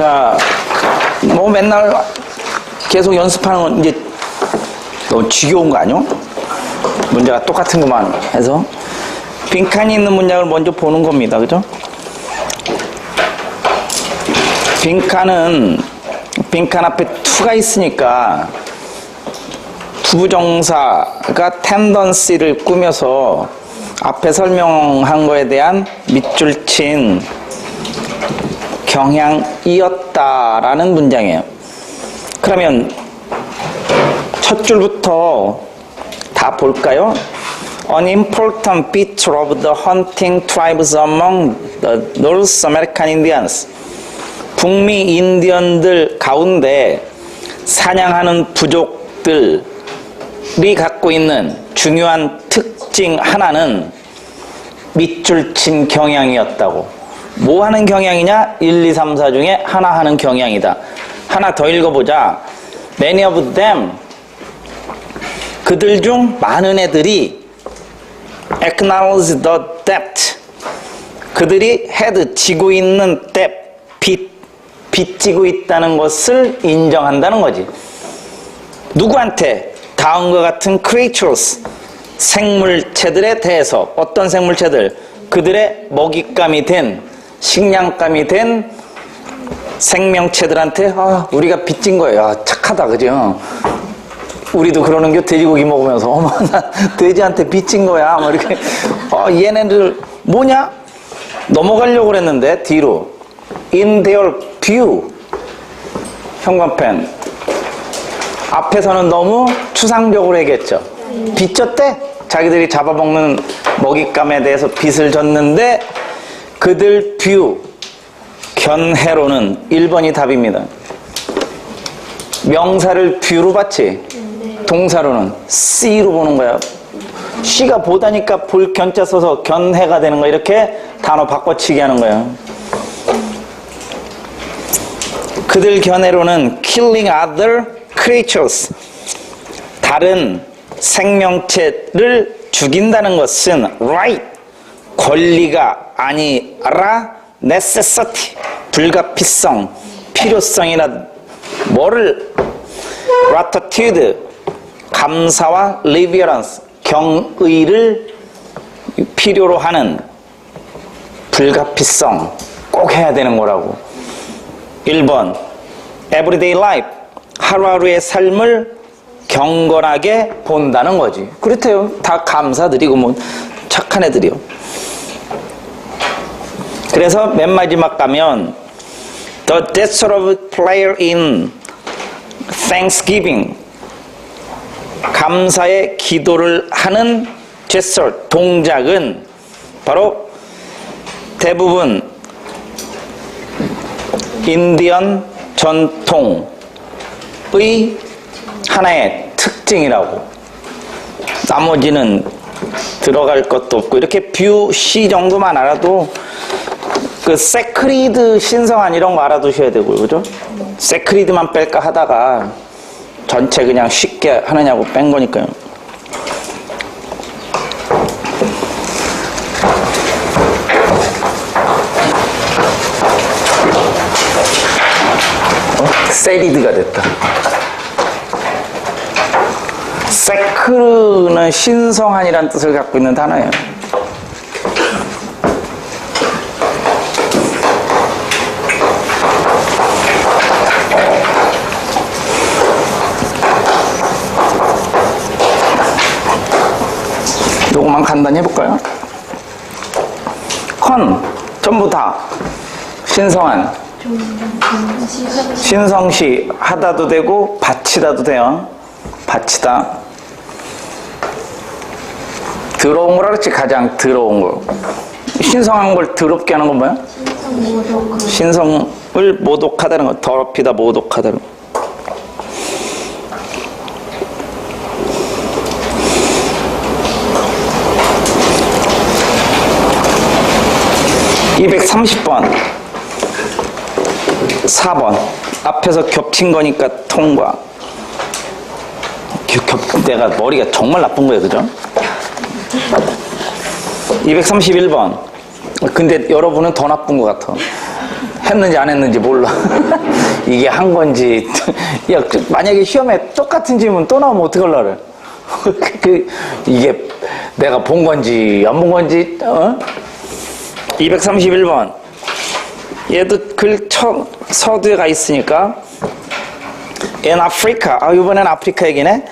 자, 뭐 맨날 계속 연습하는 건 이제 너무 지겨운 거 아니요? 문제가 똑같은 것만 해서 빈칸이 있는 문장을 먼저 보는 겁니다. 그죠? 빈칸은 빈칸 앞에 to가 있으니까 부정사가 tendency를 꾸며서 앞에 설명한 거에 대한 밑줄 친 경향이었다라는 문장이에요. 그러면 첫 줄부터 다 볼까요? An important feature of the hunting tribes among the North American Indians. 북미 인디언들 가운데 사냥하는 부족들이 갖고 있는 중요한 특징 하나는 밑줄 친 경향이었다고. 뭐 하는 경향이냐? 1, 2, 3, 4 중에 하나 하는 경향이다. 하나 더 읽어보자. Many of them, 그들 중 많은 애들이 acknowledge the debt, 그들이 had, 지고 있는 debt, 빚지고 있다는 것을 인정한다는 거지. 누구한테? 다음과 같은 creatures, 생물체들에 대해서. 어떤 생물체들? 그들의 먹잇감이 된, 식량감이 된 생명체들한테 우리가 빚진 거예요. 착하다, 그죠? 우리도 그러는 게 돼지고기 먹으면서 어머 나 돼지한테 빚진 거야. 뭐 이렇게 얘네들 뭐냐? 넘어가려고 그랬는데 뒤로 in their view 형광펜 앞에서는 너무 추상적으로 얘기했죠. 빚졌대? 자기들이 잡아먹는 먹잇감에 대해서 빚을 졌는데 그들 뷰 견해로는 1번이 답입니다. 명사를 뷰로 봤지? 동사로는 C로 보는 거야. C가 보다니까 볼 견자 써서 견해가 되는 거야. 이렇게 단어 바꿔치기 하는 거야. 그들 견해로는 killing other creatures, 다른 생명체를 죽인다는 것은 right, 권리가 아니라 necessity, 불가피성, 필요성이나 뭐를 gratitude, 감사와 reverence, 경의를 필요로 하는 불가피성, 꼭 해야 되는 거라고. 1번 everyday life, 하루하루의 삶을 경건하게 본다는 거지. 그렇대요. 다 감사드리고 뭐 착한 애들이요. 그래서 맨 마지막 가면 the gesture of prayer in thanksgiving, 감사의 기도를 하는 gesture, 동작은 바로 대부분 인디언 전통의 하나의 특징이라고. 나머지는 들어갈 것도 없고 이렇게 뷰 C 정도만 알아도 그 세크리드 신성한 이런 거 알아두셔야 되고요. 그죠? 세크리드만 뺄까 하다가 전체 그냥 쉽게 하느냐고 뺀 거니까요. 세리드가 됐다. 세크르는 신성한이라는 뜻을 갖고 있는 단어예요. 요것만 간단히 해볼까요? 전부 다 신성한, 신성시 하다도 되고 바치다도 돼요. 바치다. 더러운 거라 그랬지. 가장 더러운 거. 신성한 걸 더럽게 하는 건 뭐야? 신성을 모독하다는 거. 더럽히다, 모독하다는 거. (230번) 4번 앞에서 겹친 거니까 통과. 내가 머리가 정말 나쁜 거예요. 그죠? 231번 근데 여러분은 더 나쁜 것 같아. 했는지 안 했는지 몰라. 이게 한 건지. 야, 만약에 시험에 똑같은 질문 또 나오면 어떡하려고 그래. 이게 내가 본 건지 안 본 건지. 231번. 얘도 서두에 가 있으니까. In Africa. 이번엔 아프리카 얘기네.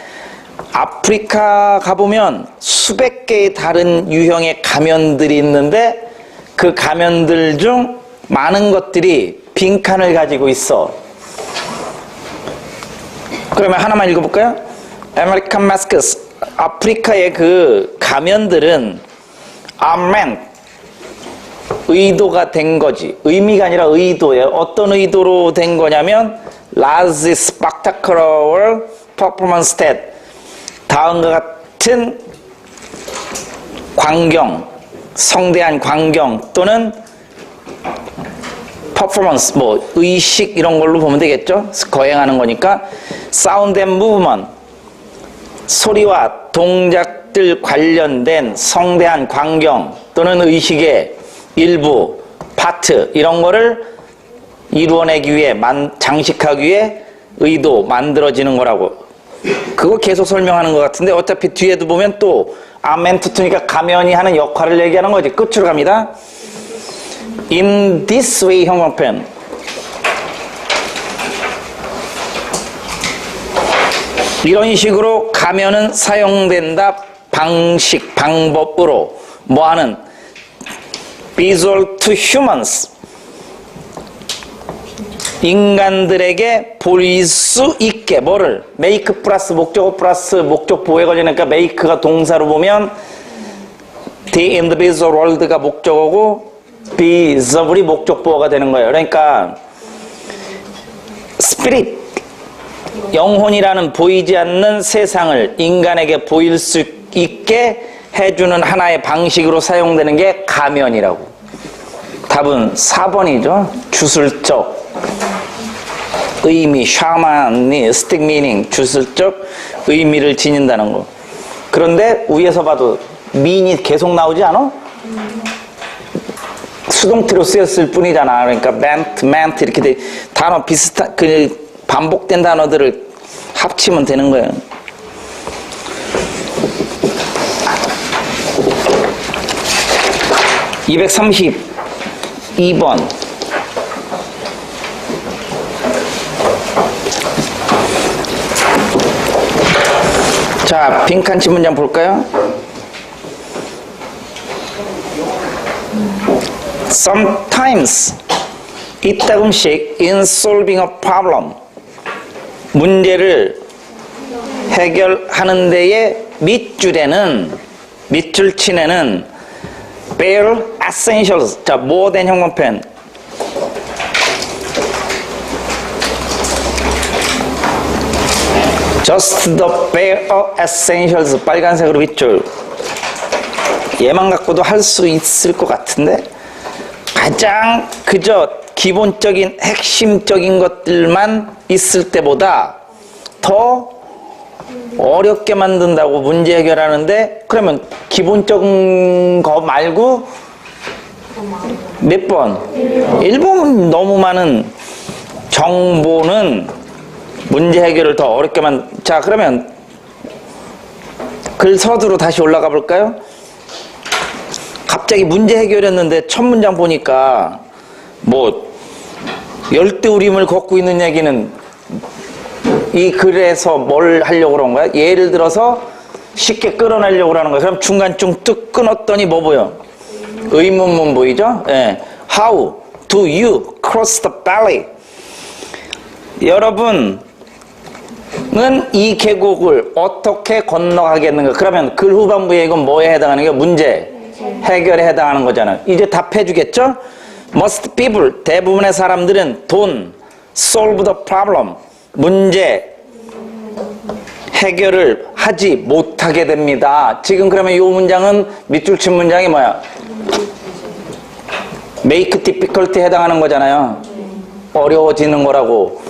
아프리카 가보면 수백 개의 다른 유형의 가면들이 있는데 그 가면들 중 많은 것들이 빈칸을 가지고 있어. 그러면 하나만 읽어볼까요? American masks. 아프리카의 그 가면들은 are meant. 의도가 된 거지. 의미가 아니라 의도예요. 어떤 의도로 된 거냐면 large spectacular performance that 다음과 같은 광경, 성대한 광경 또는 퍼포먼스, 의식 이런 걸로 보면 되겠죠? 거행하는 거니까 사운드 앤 무브먼트, 소리와 동작들 관련된 성대한 광경 또는 의식의 일부, 파트 이런 거를 이루어내기 위해, 장식하기 위해 의도, 만들어지는 거라고. 그거 계속 설명하는 것 같은데 어차피 뒤에도 보면 또 아멘투투니까 가면이 하는 역할을 얘기하는 거지. 끝으로 갑니다. In this way 형광펜. 이런 식으로 가면은 사용된다. 방식, 방법으로 뭐하는 visual to humans. 인간들에게 보일 수 있게 뭐를 make 플러스 목적어 플러스 목적보호에 걸리니까 make가 동사로 보면 the individual world가 목적어고 visible이 목적보호가 되는 거예요. 그러니까 spirit 영혼이라는 보이지 않는 세상을 인간에게 보일 수 있게 해주는 하나의 방식으로 사용되는 게 가면이라고. 답은 4번이죠. 주술적 의미, 샤머니스틱 미닝, 주술적 의미를 지닌다는 거. 그런데 위에서 봐도 mean이 계속 나오지 않아? 수동태로 쓰였을 뿐이잖아. 그러니까 meant 이렇게 돼. 단어 비슷한 반복된 단어들을 합치면 되는 거예요. (232번) 자, 빈칸치 문장 볼까요? Sometimes 이따금씩 in solving a problem 문제를 해결하는 데에 밑줄에는 밑줄치내는 bare essentials. 자, more than 형광펜. Just the bare essentials. 빨간색으로 밑줄. 얘만 갖고도 할 수 있을 것 같은데 가장 그저 기본적인 핵심적인 것들만 있을 때보다 더 어렵게 만든다고 문제 해결하는데 그러면 기본적인 거 말고 몇 번? 1번 너무 많은 정보는 문제 해결을 더 어렵게 자, 그러면 글 서두로 다시 올라가 볼까요? 갑자기 문제 해결했는데 첫 문장 보니까 열대우림을 걷고 있는 얘기는 이 글에서 뭘 하려고 그런 거야? 예를 들어서 쉽게 끌어내려고 하는 거야. 그럼 중간쯤 뚝 끊었더니 뭐 보여? 의문문 보이죠? 예. How do you cross the valley? 여러분은 이 계곡을 어떻게 건너가겠는가? 그러면 글 후반부에 이건 뭐에 해당하는 게 문제 해결에 해당하는 거잖아요. 이제 답해 주겠죠? Most people, 대부분의 사람들은 don't solve the problem, 문제 해결을 하지 못하게 됩니다. 지금 그러면 이 문장은 밑줄 친 문장이 뭐야? make difficulty 해당하는 거잖아요. 어려워지는 거라고.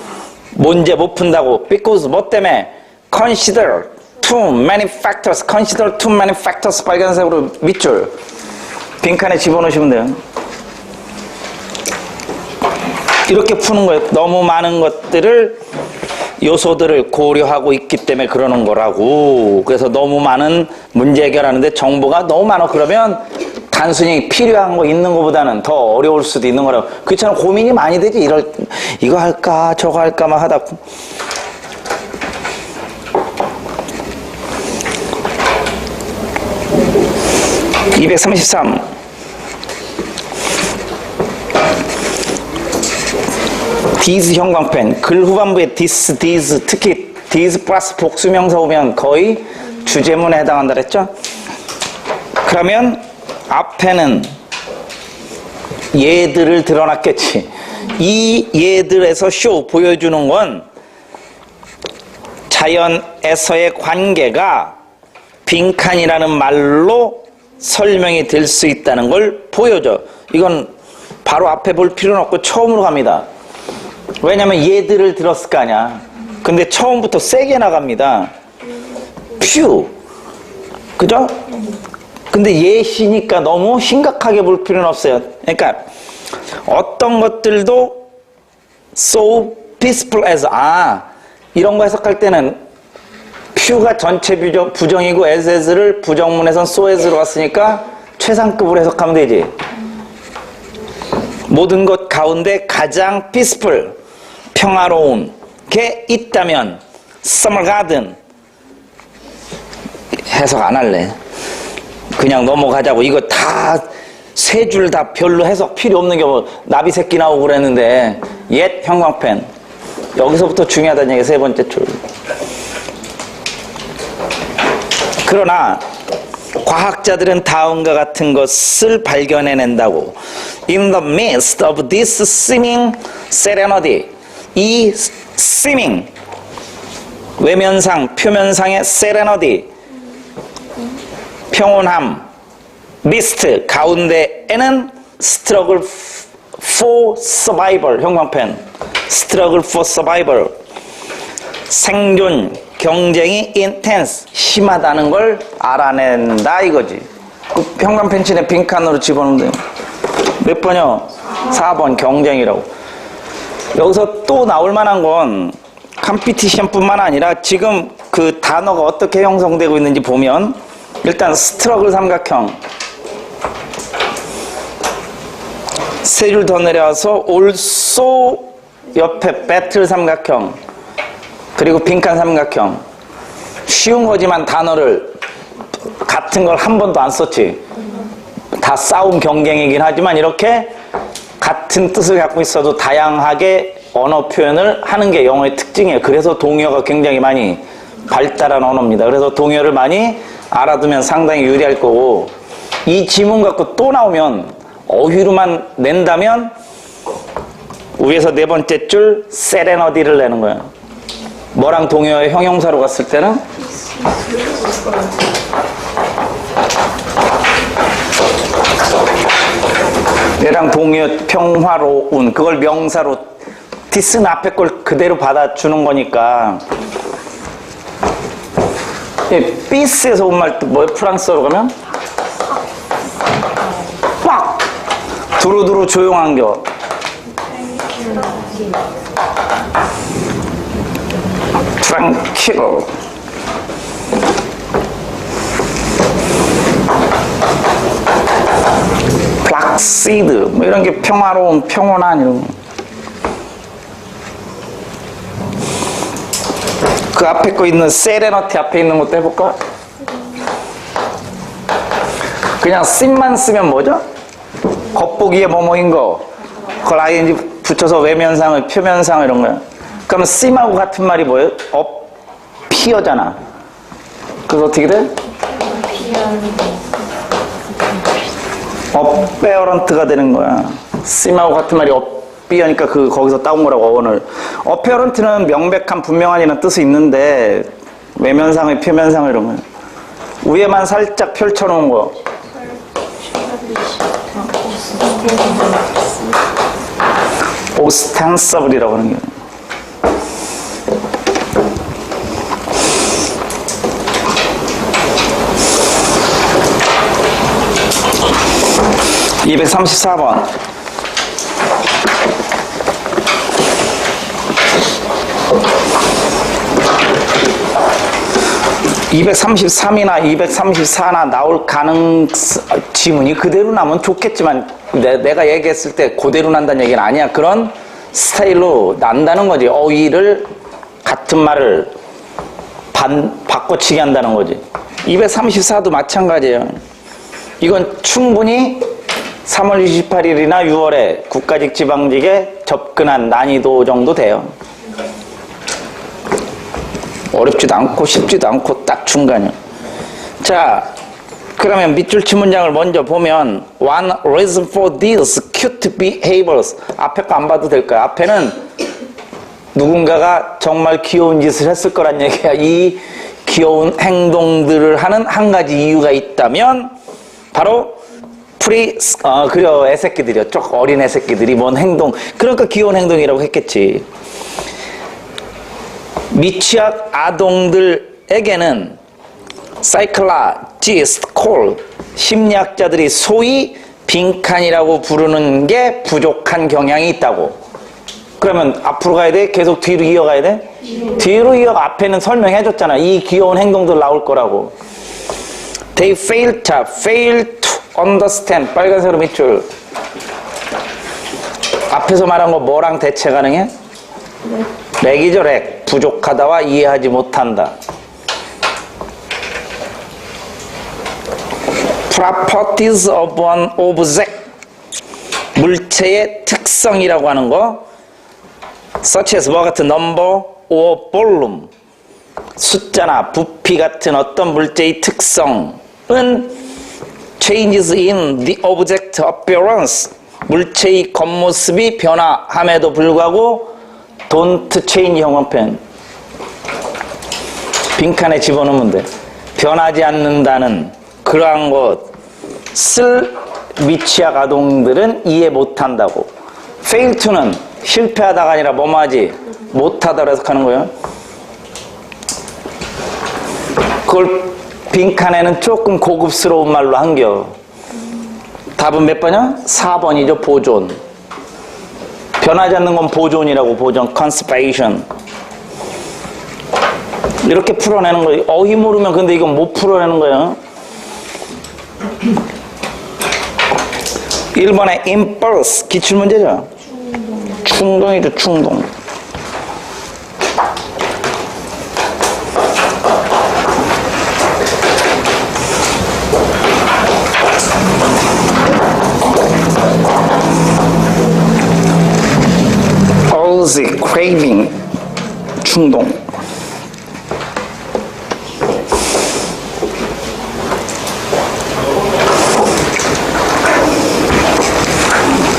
문제 못 푼다고. because 뭐 때문에? consider too many factors. consider too many factors. 빨간색으로 밑줄. 빈칸에 집어넣으시면 돼요. 이렇게 푸는 거예요. 너무 많은 것들을 요소들을 고려하고 있기 때문에 그러는 거라고. 그래서 너무 많은 문제 해결하는데 정보가 너무 많아. 그러면 단순히 필요한 거 있는 것보다는 더 어려울 수도 있는 거라고. 그렇잖아. 고민이 많이 되지. 이거 할까 저거 할까 막 하다. 233. these 형광펜. 글 후반부에 this, these, 특히 these 플러스 복수명사 오면 거의 주제문에 해당한다 그랬죠? 그러면 앞에는 얘들을 드러났겠지. 이 얘들에서 쇼 보여주는 건 자연에서의 관계가 빈칸이라는 말로 설명이 될 수 있다는 걸 보여줘. 이건 바로 앞에 볼 필요는 없고 처음으로 갑니다. 왜냐면 얘들을 들었을 거 아니야. 근데 처음부터 세게 나갑니다. 퓨. 그죠? 근데 예시니까 너무 심각하게 볼 필요는 없어요. 그러니까 어떤 것들도 so peaceful as 이런 거 해석할 때는 퓨가 전체 부정이고 as를 부정문에선 so as로 왔으니까 최상급으로 해석하면 되지. 모든 것 가운데 가장 peaceful, 평화로운 게 있다면 summer garden 해석 안 할래. 그냥 넘어가자고. 이거 다 세 줄 다 별로 해석 필요 없는 게 뭐 나비 새끼 나오고 그랬는데 옛 형광펜. 여기서부터 중요하다는 얘기 세 번째 줄. 그러나 과학자들은 다음과 같은 것을 발견해낸다고. In the midst of this seeming serenity, 이 seeming 외면상, 표면상의 serenity, 평온함, mist 가운데에는 struggle for survival, 형광펜, struggle for survival, 생존, 경쟁이 intense, 심하다는 걸 알아낸다 이거지. 그 형광펜 칠에 빈칸으로 집어넣는데 몇 번이요? 4번 경쟁이라고. 여기서 또 나올 만한 건 컴피티션뿐만 아니라 지금 그 단어가 어떻게 형성되고 있는지 보면 일단 스트러글 삼각형 세 줄 더 내려와서 also 옆에 배틀 삼각형 그리고 빈칸 삼각형. 쉬운 거지만 단어를 같은 걸 한 번도 안 썼지. 다 싸움 경쟁이긴 하지만 이렇게 같은 뜻을 갖고 있어도 다양하게 언어 표현을 하는 게 영어의 특징이에요. 그래서 동요가 굉장히 많이 발달한 언어입니다. 그래서 동요를 많이 알아두면 상당히 유리할 거고, 이 지문 갖고 또 나오면 어휘로만 낸다면 위에서 네 번째 줄 세레너디를 내는 거예요. 뭐랑 동요의 형용사로 갔을 때는 얘랑 동요 평화로운, 그걸 명사로 디스는 앞에 걸 그대로 받아주는 거니까. 피스에서 온 말 뭐예요? 프랑스어로 가면 꽉 두루두루 조용한 겨. 트랑키로. 플락시드 뭐 이런 게 평화로운, 평온한 이런 거. 그 앞에 거 있는 세레너티 앞에 있는 것도 해볼까? 그냥 씬만 쓰면 뭐죠? 겉보기에 뭐뭐인 거, 그걸 ing 붙여서 외면상을, 표면상을 이런 거야. 그러면 씬하고 같은 말이 뭐예요? 어피어잖아. 그래서 어떻게 돼? 어페어런트가 되는 거야. 씬하고 같은 말이 어피어니까 거기서 따온 거라고, 어원을. 어페어런트는 명백한, 분명한이라는 뜻이 있는데 외면상의, 표면상을 이런 거야. 위에만 살짝 펼쳐놓은 거. 오스텐서블이라고 하는 게. (234번) (233이나) (234나) 나올 지문이 그대로 나면 좋겠지만 내가 얘기했을 때 그대로 난다는 얘기는 아니야. 그런 스타일로 난다는 거지. 어휘를 같은 말을 바꿔치기 한다는 거지. 234도 마찬가지예요. 이건 충분히 3월 28일이나 6월에 국가직 지방직에 접근한 난이도 정도 돼요. 어렵지도 않고 쉽지도 않고 딱 중간이요. 자, 그러면 밑줄 친 문장을 먼저 보면 One reason for these cute behaviors. 앞에 거 안 봐도 될까요? 앞에는 누군가가 정말 귀여운 짓을 했을 거란 얘기야. 이 귀여운 행동들을 하는 한 가지 이유가 있다면 바로 그려 애새끼들이요. 쪽 어린 애새끼들이 뭔 행동, 그러니까 귀여운 행동이라고 했겠지. 미취학 아동들에게는 psychologists call, 심리학자들이 소위 빈칸이라고 부르는 게 부족한 경향이 있다고. 그러면 앞으로 가야 돼? 계속 뒤로 이어가야 돼? 뒤로 이어가. 앞에는 설명해 줬잖아. 이 귀여운 행동들 나올 거라고. They fail to understand. 빨간색으로 밑줄. 앞에서 말한 거 뭐랑 대체 가능해? 렉이죠, 렉. 부족하다와 이해하지 못한다. Properties of an object. 물체의 특성이라고 하는 거. such as 뭐 같은 number or volume. 숫자나 부피 같은 어떤 물체의 특성은 changes in the object appearance. 물체의 겉모습이 변화함에도 불구하고 don't change 형용편. 빈칸에 집어넣으면 돼. 변하지 않는다는 그러한 것을 미취학 아동들은 이해 못한다고. fail to는 실패하다가 아니라 뭐뭐하지? 못하다고 해석하는 거예요. 그걸 빈칸에는 조금 고급스러운 말로 한겨. 답은 몇 번이야? 4번이죠. 보존. 변하지 않는 건 보존이라고. 보존, conservation. 이렇게 풀어내는 거예요. 어휘 모르면 근데 이건 못 풀어내는 거예요. 1번에 impulse, 기출문제죠. 충동이죠. 충동. urge, craving, 충동.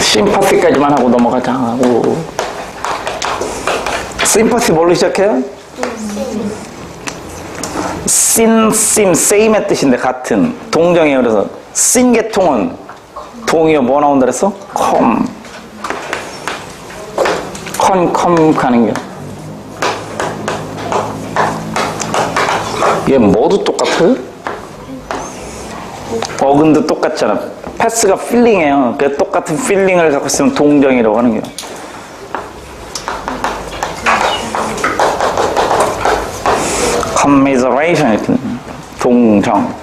심파티까지만 하고 넘어가자 하고. 심파티 뭘로 시작해요? same의 뜻인데 같은 동정이에요. 그래서 신계통은 동이요 뭐 나온다 그랬어? 컴 가는 게. 얘 모두 똑같아요? 어근도 똑같잖아. 패스가 필링이에요. 그 똑같은 필링을 갖고 있으면 동정이라고 하는 게. commiseration 이렇게 동정.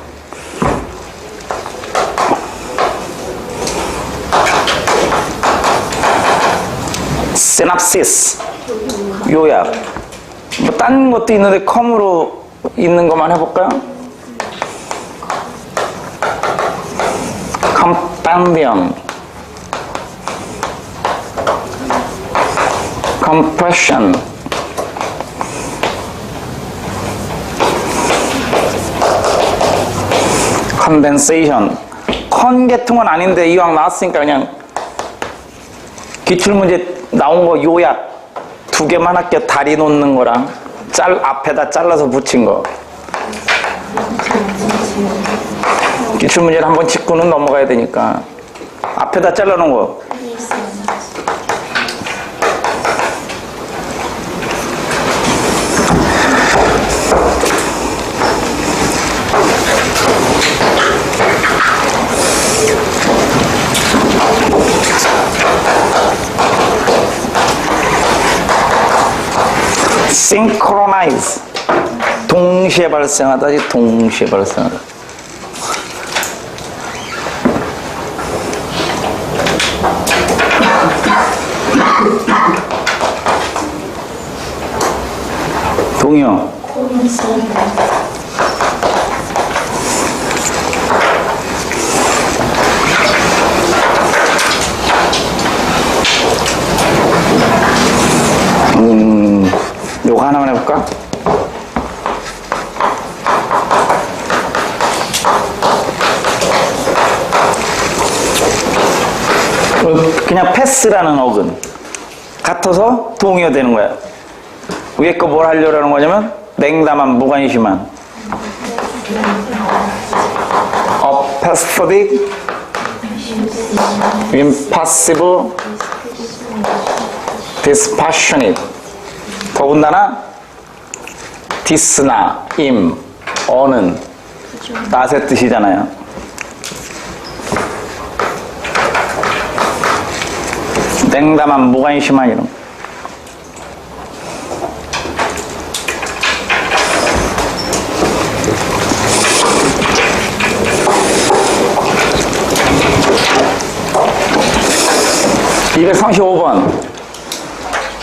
synopsis 요약. 뭐 딴 것도 있는데 컴으로 있는 것만 해볼까요? compendium, compression, condensation. 컨계통은 아닌데 이왕 나왔으니까 그냥 기출문제 나온 거 요약 두 개만 할게요. 다리 놓는 거랑 앞에다 잘라서 붙인 거. 기출문제를 한번 짚고는 넘어가야 되니까 앞에다 잘라놓은 거. synchronize. 동시에 발생하다지 동시에 발생하다. 동요. 요거 하나만 해볼까? 그냥 패스라는 어근 같아서 동의어 되는 거야. 위에 거 뭘 하려고 거냐면 냉담한, 무관심한. apathetic, impassive, dispassionate. 더군다나 디스나, 임, 어는 낫의 뜻이잖아요. 냉담한, 무관심한 이런. (235번)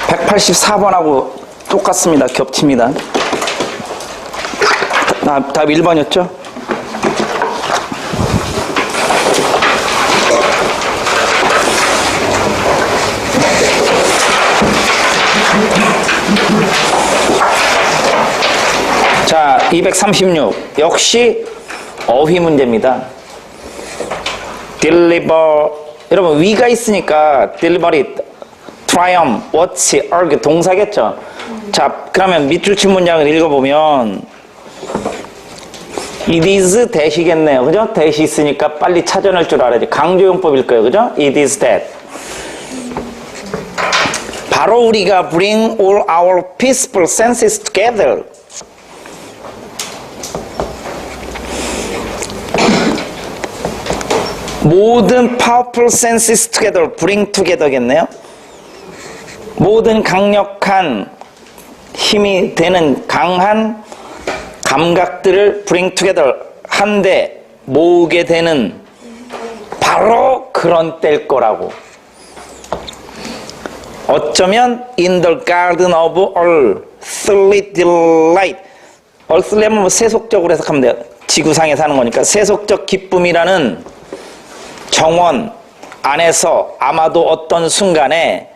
184번하고 똑같습니다. 겹칩니다. 답 1번이었죠? 자, 236 역시 어휘 문제입니다. deliver, 여러분 위가 있으니까 deliver it, triumph, watch, argue 동사겠죠. 자, 그러면 밑줄 친 문장을 읽어보면 it is that이겠네요. 그죠? that이 있으니까 빨리 찾아낼 줄 알아야지. 강조용법일 거예요. 그죠? it is that. 바로 우리가 bring all our peaceful senses together. 모든 powerful senses together, bring together겠네요. 모든 강력한 힘이 되는 강한 감각들을 bring together, 한데 모으게 되는 바로 그런 때일 거라고. 어쩌면 in the garden of earthly delight. earthly 하면 뭐 세속적으로 해석하면 돼요. 지구상에 사는 거니까 세속적 기쁨이라는 정원 안에서 아마도 어떤 순간에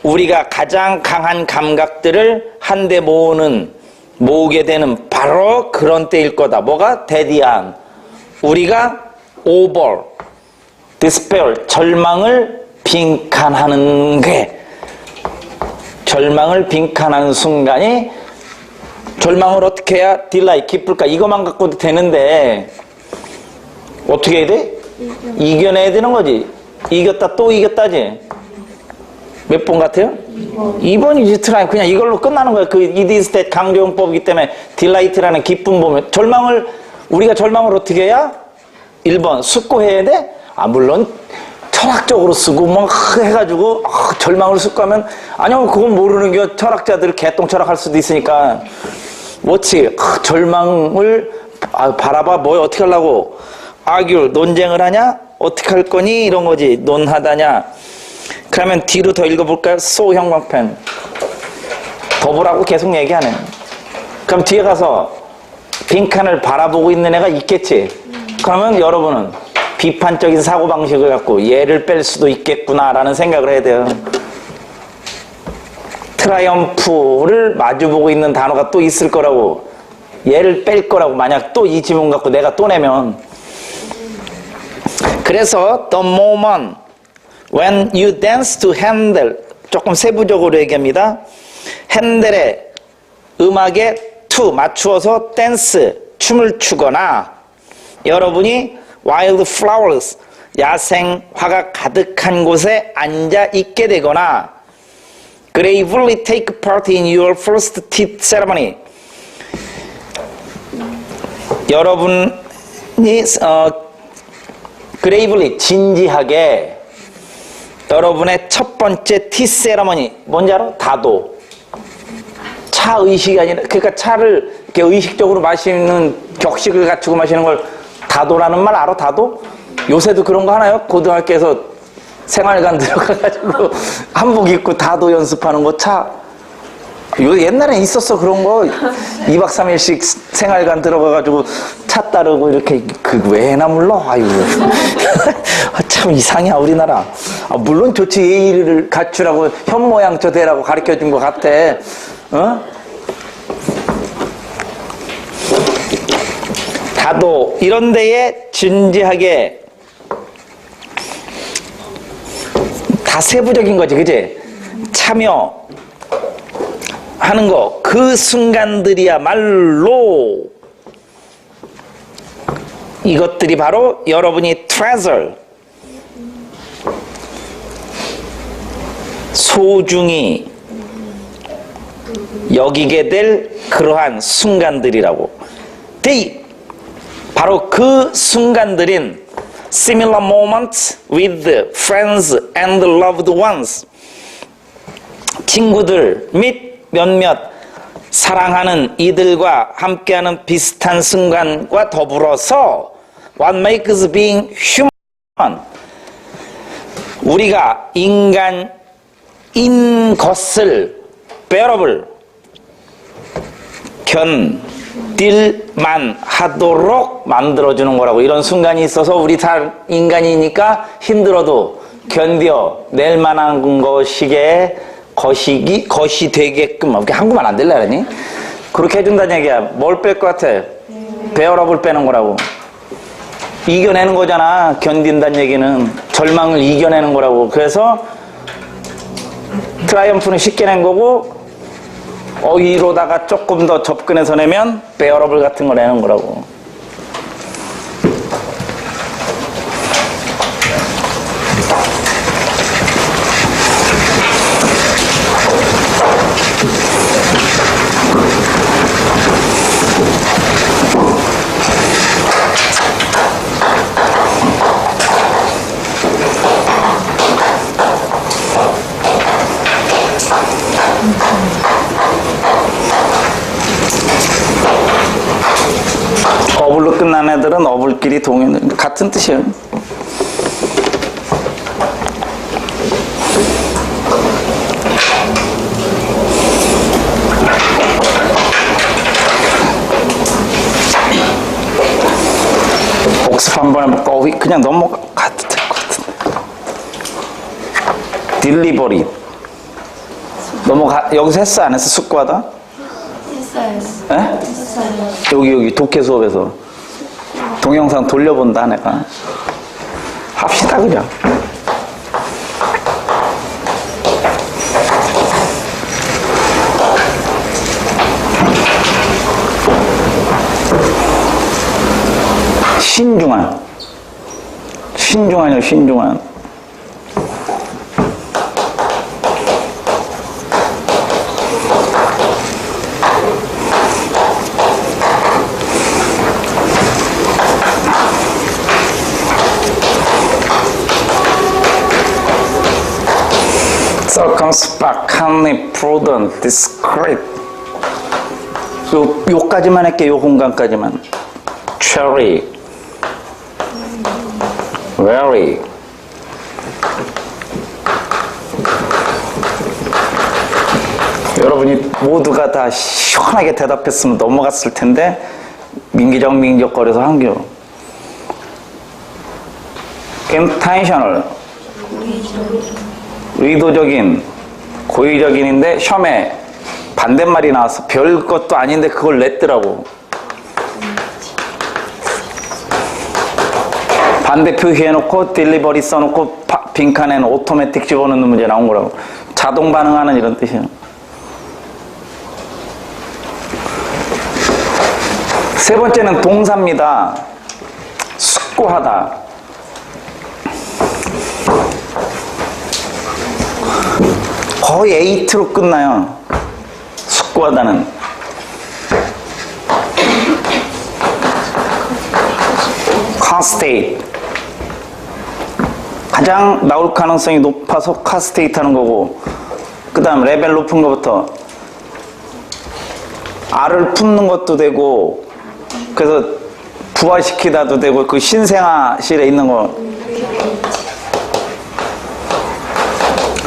우리가 가장 강한 감각들을 한데 모으게 되는 바로 그런 때일 거다. 뭐가? 대디한. 우리가 over, despair, 절망을 빈칸하는 게, 절망을 빈칸하는 순간이, 절망을 어떻게 해야 delight, 기쁠까? 이것만 갖고도 되는데 어떻게 해야 돼? 이겨내야 되는 거지. 이겼다 또 이겼다지. 몇 번 같아요? 2번이지. 트라이. 그냥 이걸로 끝나는 거야. 그 it is that 강조용법이기 때문에 delight라는 기쁨 보면, 절망을 우리가 절망을 어떻게 해야? 1번 숙고해야 돼? 아, 물론 철학적으로 쓰고 막 해가지고 절망을 숙고하면, 아니요, 그건 모르는 게 철학자들 개똥 철학할 수도 있으니까. 뭐지? 절망을 바라봐. 뭐 어떻게 하려고? argue, 논쟁을 하냐? 어떻게 할 거니? 이런 거지. 논하다냐? 그러면 뒤로 더 읽어볼까요? 소 형광펜. 더 보라고 계속 얘기하네. 그럼 뒤에 가서 빈칸을 바라보고 있는 애가 있겠지? 그러면 여러분은 비판적인 사고방식을 갖고 얘를 뺄 수도 있겠구나라는 생각을 해야 돼요. 트라이엄프를 마주보고 있는 단어가 또 있을 거라고. 얘를 뺄 거라고. 만약 또 이 지문 갖고 내가 또 내면. 그래서 the moment when you dance to Handel, 조금 세부적으로 얘기합니다. 핸델의 음악에 to 맞추어서 댄스, 춤을 추거나, 여러분이 wild flowers, 야생 화가 가득한 곳에 앉아 있게 되거나, gravely take part in your first tea ceremony, 여러분이 gravely 진지하게 여러분의 첫 번째 티 세러머니, 뭔지 알아? 다도, 차 의식이 아니라, 그러니까 차를 이렇게 의식적으로 마시는, 격식을 갖추고 마시는 걸 다도라는 말 알아? 다도? 요새도 그런 거 하나요? 고등학교에서 생활관 들어가가지고 한복 입고 다도 연습하는 거 차. 옛날엔 있었어, 그런 거. 2박 3일씩 생활관 들어가가지고 차 따르고 이렇게, 왜 해나 몰라? 아유. 참 이상해, 우리나라. 물론 좋지, 예의를 갖추라고, 현모양처 되라고 가르쳐 준 것 같아. 어? 다도, 이런 데에 진지하게, 다 세부적인 거지, 그지? 참여, 하는 거, 그 순간들이야말로 이것들이 바로 여러분이 treasure, 소중히 여기게 될 그러한 순간들이라고. 바로 그 순간들인 similar moments with friends and loved ones, 친구들 및 몇몇 사랑하는 이들과 함께하는 비슷한 순간과 더불어서 what makes being human, 우리가 인간인 것을 bearable, 견딜만 하도록 만들어주는 거라고. 이런 순간이 있어서 우리 다 인간이니까 힘들어도 견뎌낼 만한 것이게 것이 되게끔, 한국말 안 될라 그러니? 그렇게 해준다는 얘기야. 뭘 뺄 것 같아? 베어러블 빼는 거라고. 이겨내는 거잖아. 견딘다는 얘기는 절망을 이겨내는 거라고. 그래서 트라이엄프는 쉽게 낸 거고, 어휘로다가 조금 더 접근해서 내면 베어러블 같은 거 내는 거라고. 어불로 끝난 애들은 어불끼리 동행, 같은 뜻이에요. 복습 한번 해볼까? 그냥 넘어가도 될 것 같은데. 딜리버리. 여기서 했어, 안 했어? 숙고하다? 했어요. 여기 독해 수업에서 동영상 돌려본다 내가. 합시다 그냥. 신중한이요, 신중한. circumspect, prudent, discreet. 요까지만 할게, 요 공간까지만. cherry, very. 여러분이 모두가 다 시원하게 대답했으면 넘어갔을 텐데 민기적거려서 한겨. intentional, 의도적인, 고의적인인데 시험에 반대말이 나와서 별 것도 아닌데 그걸 냈더라고. 반대 표시해놓고 딜리버리 써놓고 빈칸에는 오토매틱 집어넣는 문제 나온 거라고. 자동 반응하는 이런 뜻이에요. 세 번째는 동사입니다. 숙고하다. 거의 에이트로 끝나요. 숙고하다는. 컨스테이트. 가장 나올 가능성이 높아서 컨스테이트 하는 거고, 그 다음 레벨 높은 거부터 알을 품는 것도 되고, 그래서 부화시키다도 되고, 그 신생아실에 있는 거.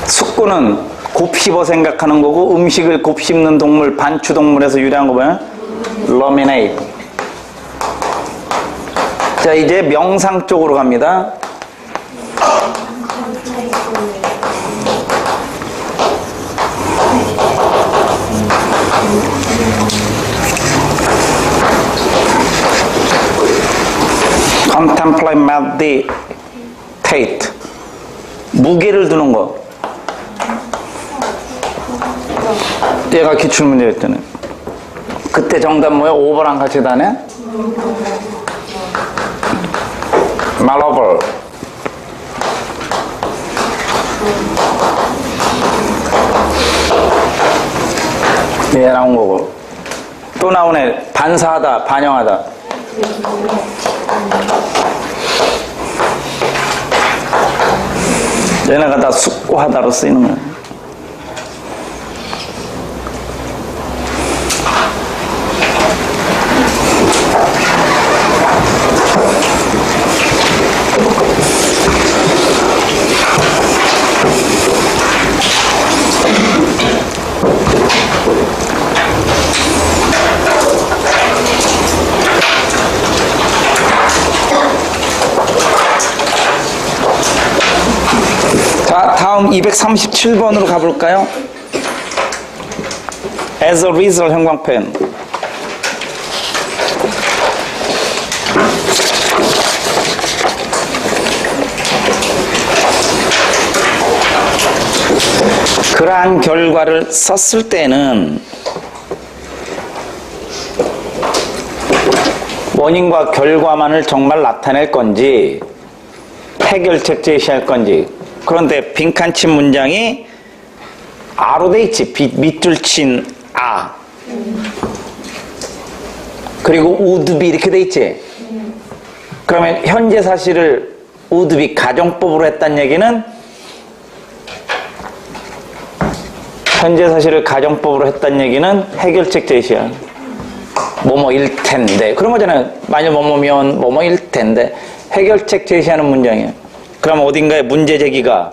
숙구는 곱씹어 생각하는 거고, 음식을 곱씹는 동물, 반추동물에서 유래한 거 보면 ruminate. 자, 이제 명상 쪽으로 갑니다. contemplate, meditate. 무게를 두는 거. 얘가 기출문제였잖아요. 그때 정답 뭐야? 5번랑 같이 다네? malleable. 얘 나온 거고. 또 나오네. 반사하다, 반영하다. 얘네가 다 숙고하다로 쓰이는 거야. 자, 다음 237번으로 가볼까요? As a result 형광펜. 그러한 결과를 썼을 때는 원인과 결과만을 정말 나타낼 건지 해결책 제시할 건지. 그런데 빈칸친 문장이 아로 돼 있지. 밑줄 친 아. 그리고 would be 이렇게 돼 있지. 그러면 현재 사실을 would be 가정법으로 했다는 얘기는 현재 사실을 가정법으로 했다는 얘기는 해결책 제시야. 뭐뭐일 텐데. 그런 거잖아요. 만약 뭐뭐면 뭐뭐일 텐데. 해결책 제시하는 문장이에요. 그럼 어딘가에 문제 제기가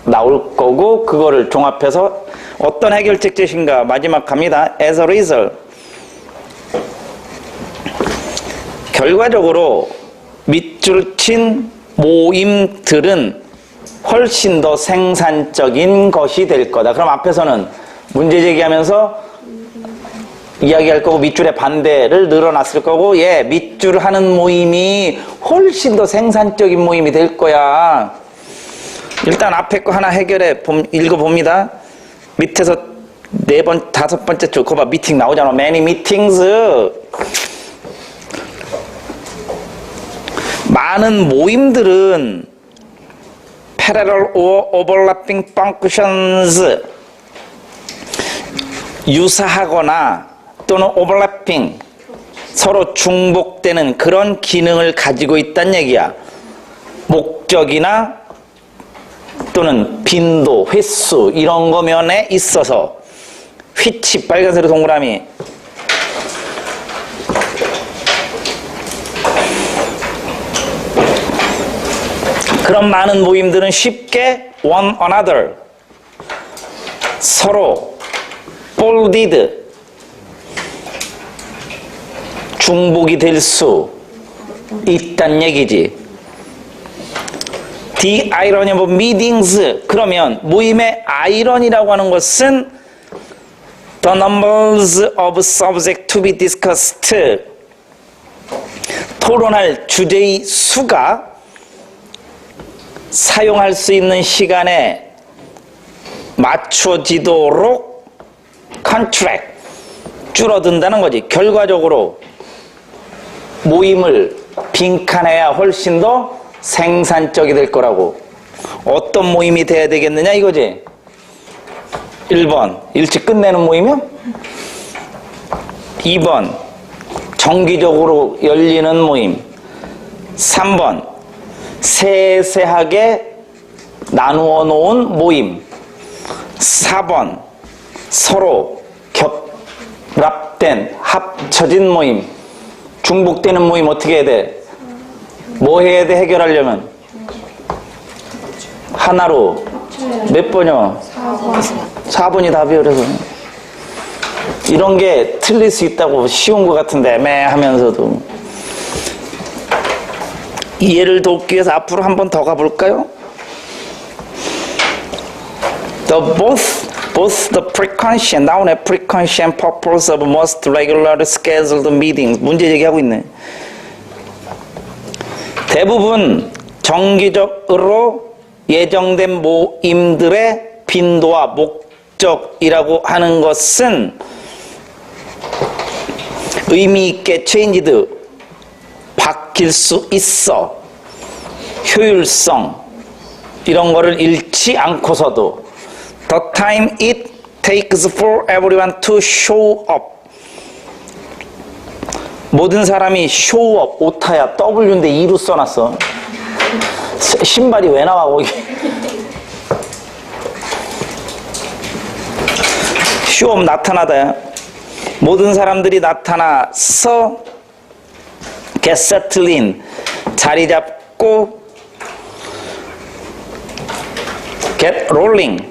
나올 거고 그거를 종합해서 어떤 해결책 제시인가. 마지막 갑니다. As a result. 결과적으로 밑줄 친 모임들은 훨씬 더 생산적인 것이 될 거다. 그럼 앞에서는 문제 제기하면서 이야기할 거고 밑줄에 반대를 늘어놨을 거고 밑줄 하는 모임이 훨씬 더 생산적인 모임이 될 거야. 일단 앞에 거 하나 해결해 읽어봅니다. 밑에서 4번, 5번째 줄 그거 봐. 미팅 나오잖아. Many meetings. 많은 모임들은 parallel or overlapping functions 유사하거나 또는 overlapping 서로 중복되는 그런 기능을 가지고 있다는 얘기야. 목적이나 또는 빈도, 횟수 이런 거 면에 있어서 which 빨간색으로 동그라미 그런 많은 모임들은 쉽게 one another 서로 folded 중복이 될 수 있다는 얘기지. The irony of meetings 그러면 모임의 아이러니라고 하는 것은 the numbers of subject to be discussed 토론할 주제의 수가 사용할 수 있는 시간에 맞춰지도록 contract 줄어든다는 거지. 결과적으로 모임을 빈칸해야 훨씬 더 생산적이 될 거라고. 어떤 모임이 돼야 되겠느냐 이거지. 1번 일찍 끝내는 모임이요. 2번 정기적으로 열리는 모임. 3번 세세하게 나누어 놓은 모임. 4번 서로 겹 합쳐진 모임, 중복되는 모임 어떻게 해야 돼? 뭐 해야 돼? 해결하려면 하나로 몇 번이요? 4번이 답이에요. 그래서 이런 게 틀릴 수 있다고 쉬운 것 같은데 애매하면서도 이해를 돕기 위해서 앞으로 한 번 더 가볼까요? Both the preconscient, now the preconscient purpose of most regularly scheduled meetings. 문제 제기하고 있네. 대부분 정기적으로 예정된 모임들의 빈도와 목적이라고 하는 것은 의미 있게 changed, 바뀔 수 있어. 효율성 이런 거를 잃지 않고서도 the time it takes for everyone to show up. 모든 사람이 show up, 오타야, W인데 E로 써놨어. 신발이 왜 나와 거기. show up 나타나다. 모든 사람들이 나타나서 get settled in, 자리 잡고 get rolling,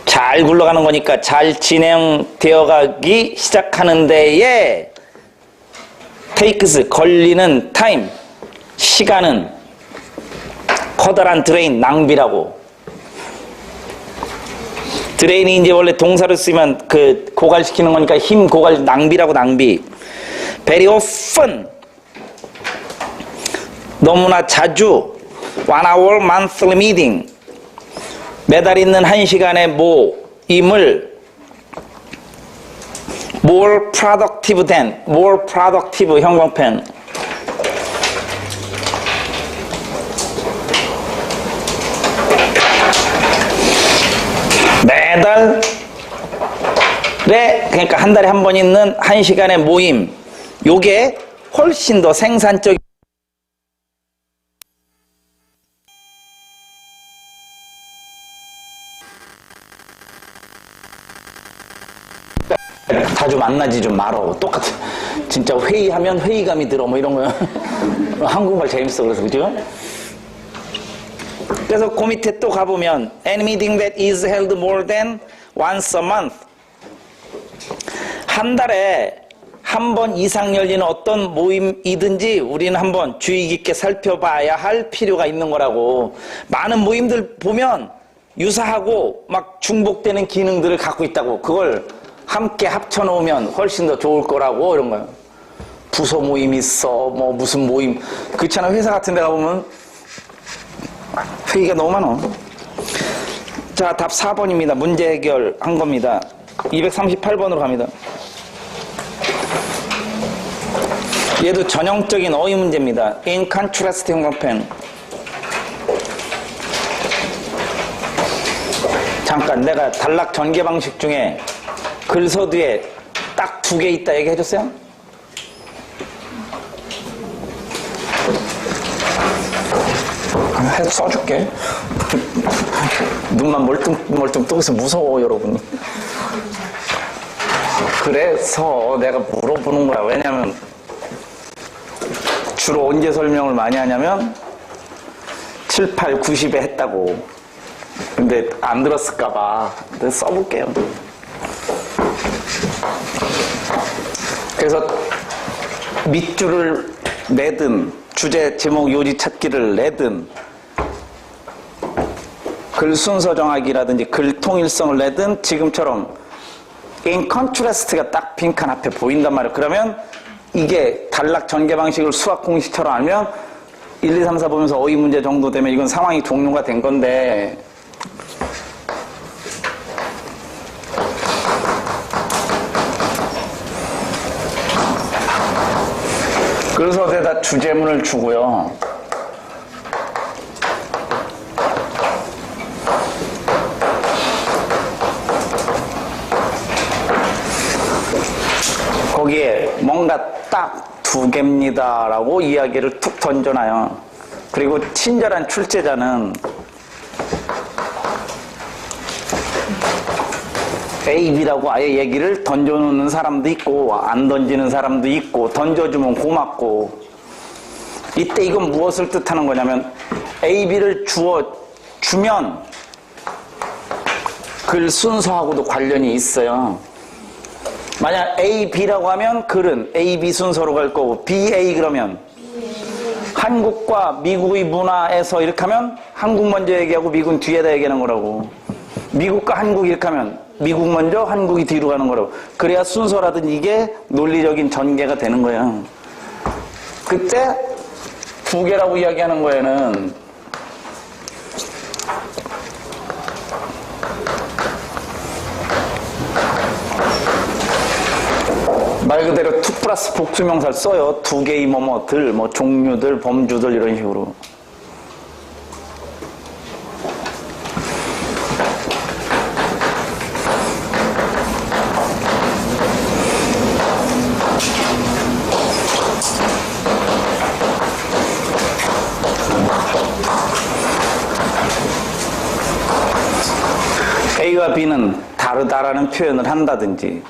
잘 굴러가는 거니까 잘 진행되어 가기 시작하는 데에 takes, 걸리는 time, 시간은 커다란 드레인, 낭비라고. 드레인이 이제 원래 동사를 쓰면 그 고갈시키는 거니까 힘 고갈, 낭비라고. 낭비. very often, 너무나 자주. 1 hour monthly meeting, 매달 있는 1시간의 모임을 more productive than, more productive 형광펜. 매달에, 그러니까 한 달에 한 번 있는 1시간의 모임, 요게 훨씬 더 생산적. 자주 만나지 좀 말어. 똑같아. 진짜 회의하면 회의감이 들어. 뭐 이런 거야. 한국말 재밌어. 그래서 그죠? 그래서 그 밑에 또 가보면 any meeting that is held more than once a month. 한 달에 한 번 이상 열리는 어떤 모임이든지 우리는 한번 주의 깊게 살펴봐야 할 필요가 있는 거라고. 많은 모임들 보면 유사하고 막 중복되는 기능들을 갖고 있다고. 그걸 함께 합쳐놓으면 훨씬 더 좋을 거라고. 이런 거요. 부서 모임 있어, 뭐 무슨 모임. 그렇잖아. 회사 같은 데 가보면 회의가 너무 많아. 자, 답 4번입니다. 문제 해결한 겁니다. 238번으로 갑니다. 얘도 전형적인 어휘 문제입니다. In contrast 형광펜. 잠깐, 내가 단락 전개 방식 중에 글서두에 딱 2개 있다 얘기해줬어요? 해서 써줄게. 눈만 멀뚱멀뚱 뜨고 있어. 무서워 여러분. 그래서 내가 물어보는 거야. 왜냐면 주로 언제 설명을 많이 하냐면 7, 8, 90에 했다고. 근데 안 들었을까 봐. 근데 써볼게요. 그래서 밑줄을 내든 주제, 제목, 요지 찾기를 내든 글 순서 정하기라든지 글 통일성을 내든 지금처럼 in contrast가 딱 빈칸 앞에 보인단 말이에요. 그러면 이게 단락 전개 방식을 수학 공식처럼 알면 1, 2, 3, 4 보면서 어휘 문제 정도 되면 이건 상황이 종료가 된 건데, 그래서 대다 주제문을 주고요. 거기에 뭔가 딱 2개입니다 라고 이야기를 툭 던져놔요. 그리고 친절한 출제자는 A, B라고 아예 얘기를 던져놓는 사람도 있고 안 던지는 사람도 있고 던져주면 고맙고 이때 이건 무엇을 뜻하는 거냐면 A, B를 주면 글 순서하고도 관련이 있어요. 만약 A, B라고 하면 글은 A, B 순서로 갈 거고 B, A 그러면 한국과 미국의 문화에서 이렇게 하면 한국 먼저 얘기하고 미국은 뒤에다 얘기하는 거라고. 미국과 한국 이렇게 하면 미국 먼저 한국이 뒤로 가는 거라고. 그래야 순서라든지 이게 논리적인 전개가 되는 거야. 그때 두 개라고 이야기하는 거에는 말 그대로 투 플러스 복수명사를 써요. 두 개의 뭐뭐들, 뭐 종류들, 범주들 이런 식으로. A와 B는 다르다라는 표현을 한다든지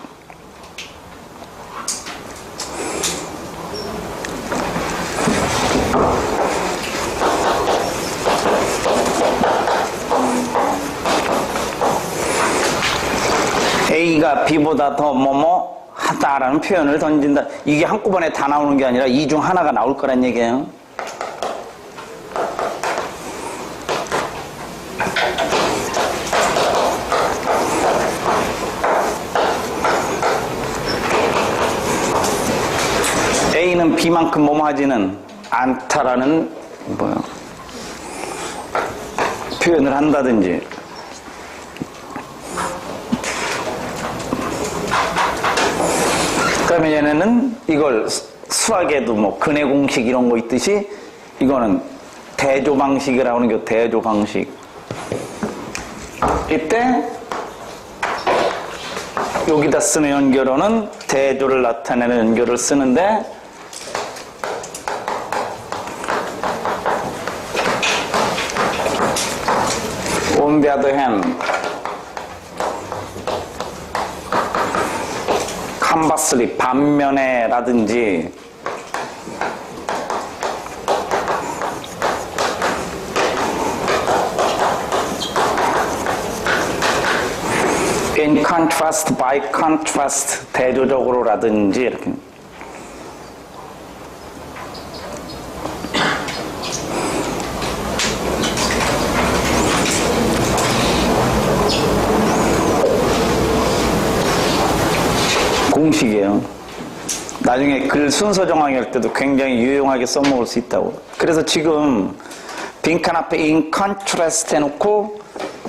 A가 B보다 더 뭐뭐 하다라는 표현을 던진다. 이게 한꺼번에 다 나오는 게 아니라 이 중 하나가 나올 거란 얘기예요. A는 B만큼 뭐뭐 하지는 않다라는 표현을 한다든지 그러면 얘네는 이걸 수학에도 뭐 근해 공식 이런 거 있듯이 이거는 대조 방식이라고 하는 게 대조 방식. 이때 여기다 쓰는 연결어는 대조를 나타내는 연결을 쓰는데 on the other hand conversely 반면에 라든지 in contrast, by contrast 대조적으로 라든지 이렇게 공식이에요. 나중에 글 순서 정하기 때도 굉장히 유용하게 써먹을 수 있다고. 그래서 지금 빈칸 앞에 in contrast 해놓고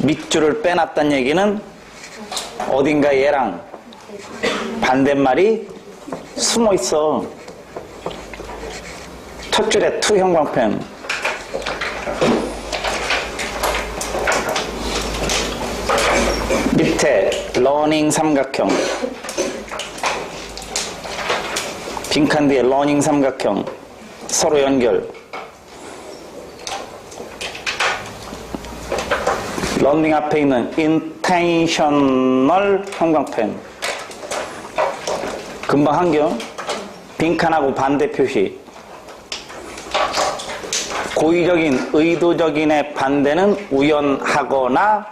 밑줄을 빼놨다는 얘기는 어딘가 얘랑 반대말이 숨어 있어. 첫 줄에 to 형광펜. 밑에 learning 삼각형. 빈칸 뒤에 learning 삼각형. 서로 연결. learning 앞에 있는 intentional 형광펜. 금방 한겨. 빈칸하고 반대 표시. 고의적인, 의도적인의 반대는 우연하거나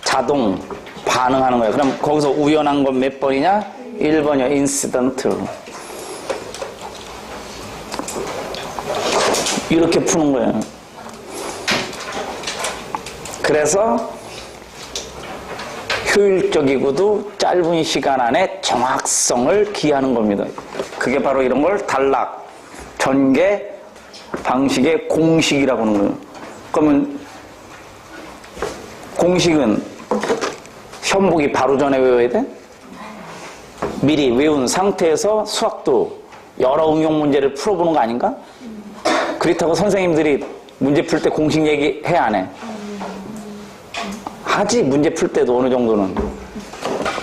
자동 반응하는 거예요. 그럼 거기서 우연한 건 몇 번이냐? 1번이요. incidental. 이렇게 푸는 거예요. 그래서 효율적이고도 짧은 시간 안에 정확성을 기하는 겁니다. 그게 바로 이런 걸 단락, 전개 방식의 공식이라고 하는 거예요. 그러면 공식은 현복이 바로 전에 외워야 돼? 미리 외운 상태에서 수학도 여러 응용 문제를 풀어보는 거 아닌가? 그렇다고 선생님들이 문제 풀 때 공식 얘기해 안 해? 하지. 문제 풀 때도 어느 정도는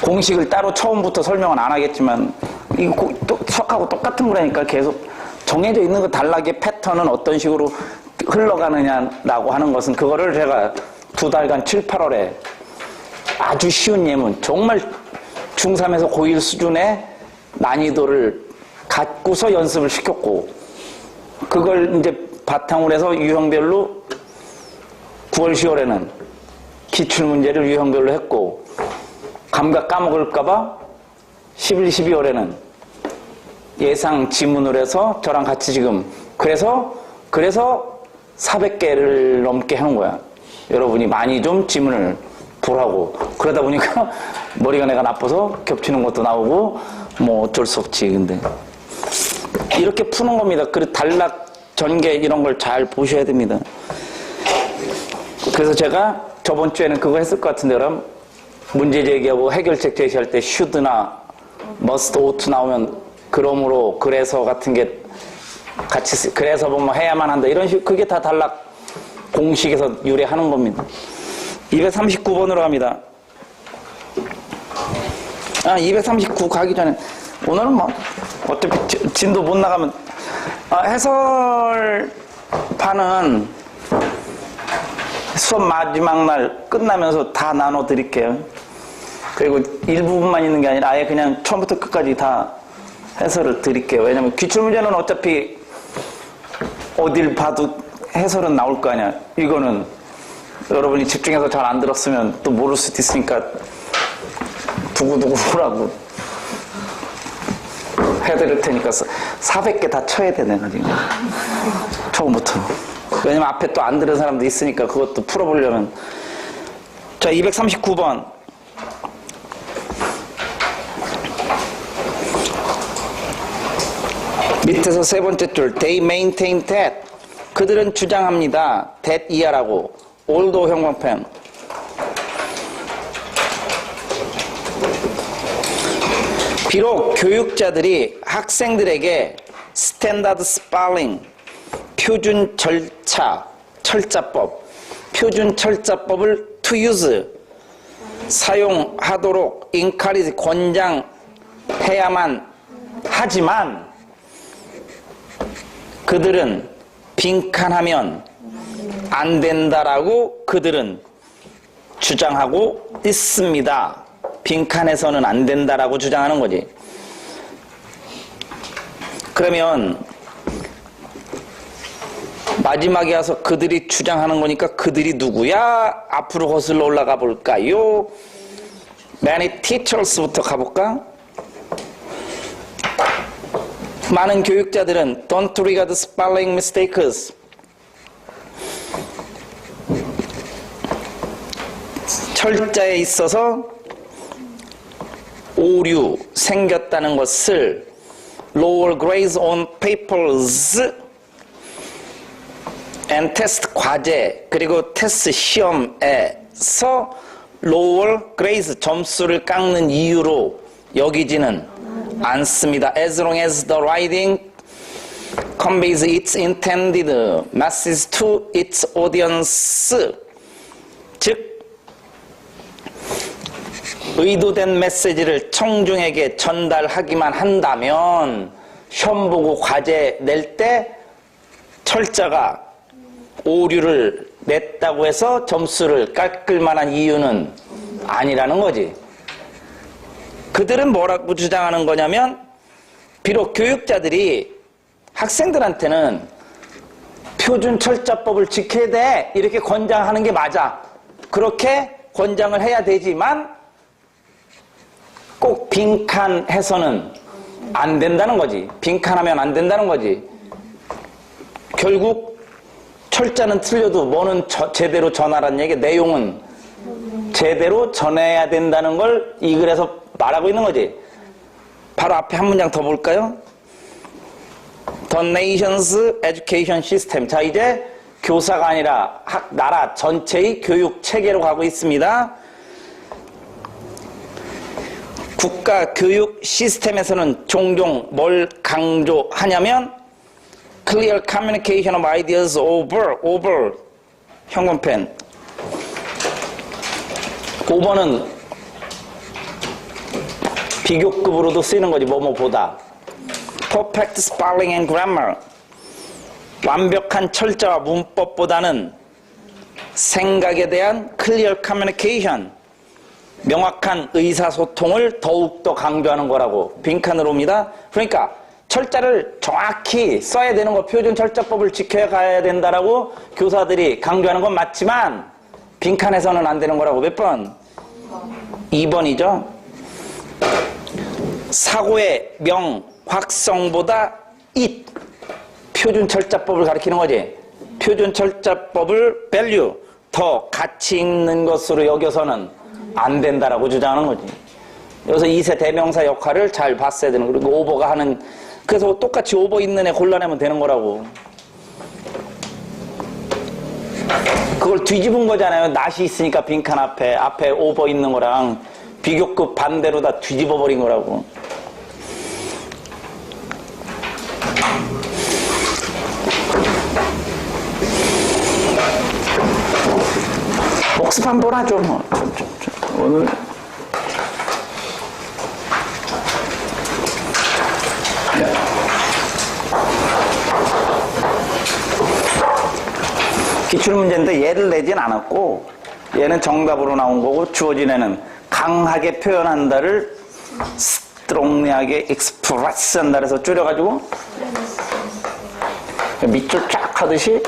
공식을 따로 처음부터 설명은 안 하겠지만 이거 수학하고 똑같은 거라니까. 계속 정해져 있는 거 단락의 패턴은 어떤 식으로 흘러가느냐라고 하는 것은 그거를 제가 2달간 7, 8월에 아주 쉬운 예문, 정말 중3에서 고1 수준의 난이도를 갖고서 연습을 시켰고, 그걸 이제 바탕으로 해서 유형별로 9월, 10월에는 기출문제를 유형별로 했고, 감각 까먹을까봐 11, 12월에는 예상 지문을 해서 저랑 같이 지금 그래서 400개를 넘게 하는 거야. 여러분이 많이 좀 지문을 보라고. 그러다 보니까 머리가 내가 나빠서 겹치는 것도 나오고 뭐 어쩔 수 없지. 근데 이렇게 푸는 겁니다. 그리고 단락, 전개 이런 걸 잘 보셔야 됩니다. 그래서 제가 저번 주에는 그거 했을 것 같은데, 그럼 문제 제기하고 해결책 제시할 때 should나 must, ought 나오면 그러므로, 그래서 같은 게 같이, 그래서 뭐 해야만 한다 이런 식, 그게 다 단락 공식에서 유래하는 겁니다. 239번으로 갑니다. 239 가기 전에 오늘은 뭐 어차피 진도 못 나가면 해설판은 수업 마지막 날 끝나면서 다 나눠 드릴게요. 그리고 일부분만 있는 게 아니라 아예 그냥 처음부터 끝까지 다 해설을 드릴게요. 왜냐면 기출문제는 어차피 어딜 봐도 해설은 나올 거 아니야. 이거는 여러분이 집중해서 잘 안 들었으면 또 모를 수도 있으니까 두고두고라고 해드릴 테니까 400개 다 쳐야 돼, 내가 지금. 처음부터. 왜냐면 앞에 또 안 들은 사람도 있으니까 그것도 풀어보려면. 자, 239번. 밑에서 세 번째 줄. They maintain that. 그들은 주장합니다. that 이하라고. 올도 형광펜. 비록 교육자들이 학생들에게 스탠다드 스펠링, 표준 철자법, 표준 철자법을 to use, 사용하도록 encourage, 권장해야만 하지만 그들은 빈칸하면 안 된다라고 그들은 주장하고 있습니다. 빈칸에서는 안 된다라고 주장하는 거지. 그러면 마지막에 와서 그들이 주장하는 거니까 그들이 누구야? 앞으로 거슬러 올라가 볼까요? Many teachers부터 가볼까? 많은 교육자들은 don't regard spelling mistakes, 철자에 있어서 오류 생겼다는 것을 lower grades on papers and test 과제 그리고 테스트 시험에서 lower grades 점수를 깎는 이유로 여기지는 않습니다. As long as the writing conveys its intended message to its audience, 즉 의도된 메시지를 청중에게 전달하기만 한다면 시험 보고 과제 낼 때 철자가 오류를 냈다고 해서 점수를 깎을 만한 이유는 아니라는 거지. 그들은 뭐라고 주장하는 거냐면, 비록 교육자들이 학생들한테는 표준 철자법을 지켜야 돼 이렇게 권장하는 게 맞아. 그렇게 권장을 해야 되지만 꼭 빈칸해서는 안 된다는 거지. 빈칸하면 안 된다는 거지. 결국 철자는 틀려도 뭐는 제대로 전하라는 얘기, 내용은 제대로 전해야 된다는 걸 이 글에서 말하고 있는 거지. 바로 앞에 한 문장 더 볼까요? The nation's education system. 자, 이제 교사가 아니라 나라 전체의 교육 체계로 가고 있습니다. 국가 교육 시스템에서는 종종 뭘 강조하냐면 clear communication of ideas over 형광펜. 5번은 비교급으로도 쓰이는 거지. 뭐뭐보다. perfect spelling and grammar. 완벽한 철자와 문법보다는 생각에 대한 clear communication, 명확한 의사소통을 더욱더 강조하는 거라고 빈칸으로 옵니다. 그러니까 철자를 정확히 써야 되는 거, 표준 철자법을 지켜야 가야 된다라고 교사들이 강조하는 건 맞지만 빈칸에서는 안 되는 거라고. 몇 번? 2번이죠. 사고의 명확성보다 잇, 표준 철자법을 가리키는 거지. 표준 철자법을 value, 더 가치 있는 것으로 여겨서는 안 된다라고 주장하는 거지. 여기서 이세 대명사 역할을 잘 봤어야 되는 거. 그리고 오버가 하는, 그래서 똑같이 오버 있는 애 골라내면 되는 거라고. 그걸 뒤집은 거잖아요. 낫이 있으니까 빈칸 앞에 오버 있는 거랑 비교급 반대로 다 뒤집어 버린 거라고. 복습 한번 하죠, 뭐. 오늘. 기출문제인데 얘를 내진 않았고, 얘는 정답으로 나온 거고, 주어진 애는 강하게 표현한다를 strongly하게 express 한다 그래서 줄여가지고 밑줄 쫙 하듯이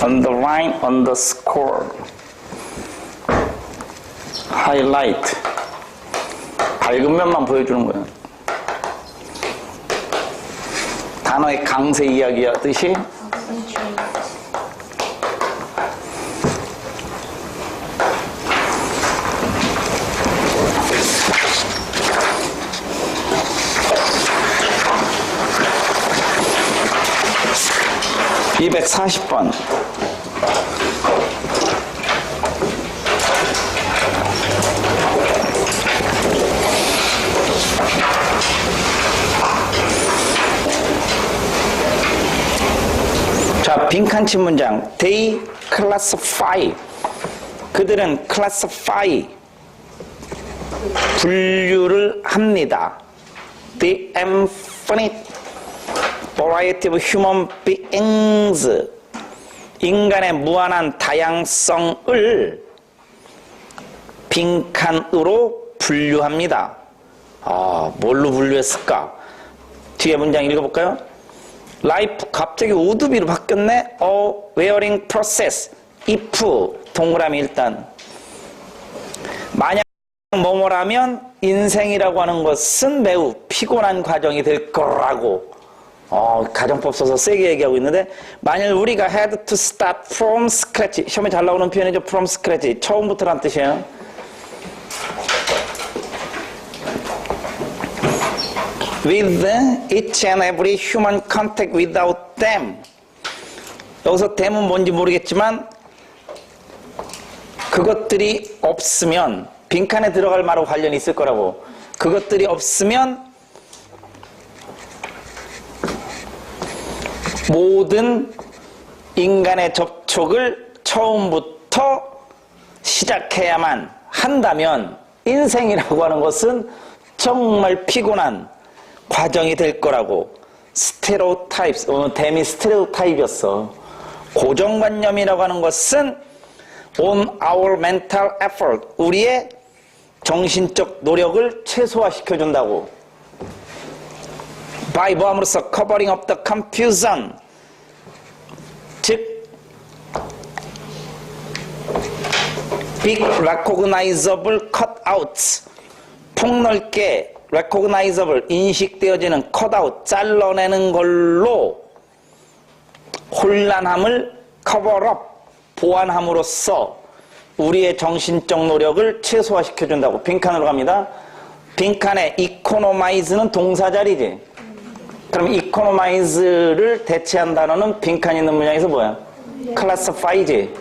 underline, underscore, highlight, 밝은 면만 보여주는 거예요. 단어의 강세 이야기하듯이 (240번) 자, 빈칸치 문장. They classify. 그들은 classify. 분류를 합니다. The infinite variety of human beings. 인간의 무한한 다양성을 빈칸으로 분류합니다. 아, 뭘로 분류했을까? 뒤에 문장 읽어볼까요? Life 갑자기 우드비로 바뀌었네. wearing process. if 동그라미 일단. 만약 뭐뭐라면 인생이라고 하는 것은 매우 피곤한 과정이 될 거라고. 가정법 써서 세게 얘기하고 있는데, 만일 우리가 had to start from scratch. 시험에 잘 나오는 표현이죠. from scratch. 처음부터란 뜻이에요. with each and every human contact without them. 여기서 them은 뭔지 모르겠지만 그것들이 없으면, 빈칸에 들어갈 말하고 관련이 있을 거라고. 그것들이 없으면 모든 인간의 접촉을 처음부터 시작해야만 한다면 인생이라고 하는 것은 정말 피곤한 과정이 될 거라고. 스테레오타입, 오늘 댐이 스테레오타입이었어. 고정관념이라고 하는 것은 on our mental effort, 우리의 정신적 노력을 최소화시켜준다고. by 뭐함으로써 covering up the confusion, 즉 big recognizable cutouts, 폭넓게 recognizable, 인식되어지는 cut-out, 잘라내는 걸로 혼란함을 cover up, 보완함으로써 우리의 정신적 노력을 최소화시켜준다고. 빈칸으로 갑니다. 빈칸에 economize는 동사 자리지. 그럼 economize를 대체한 단어는 빈칸 있는 문장에서 뭐야? classify지.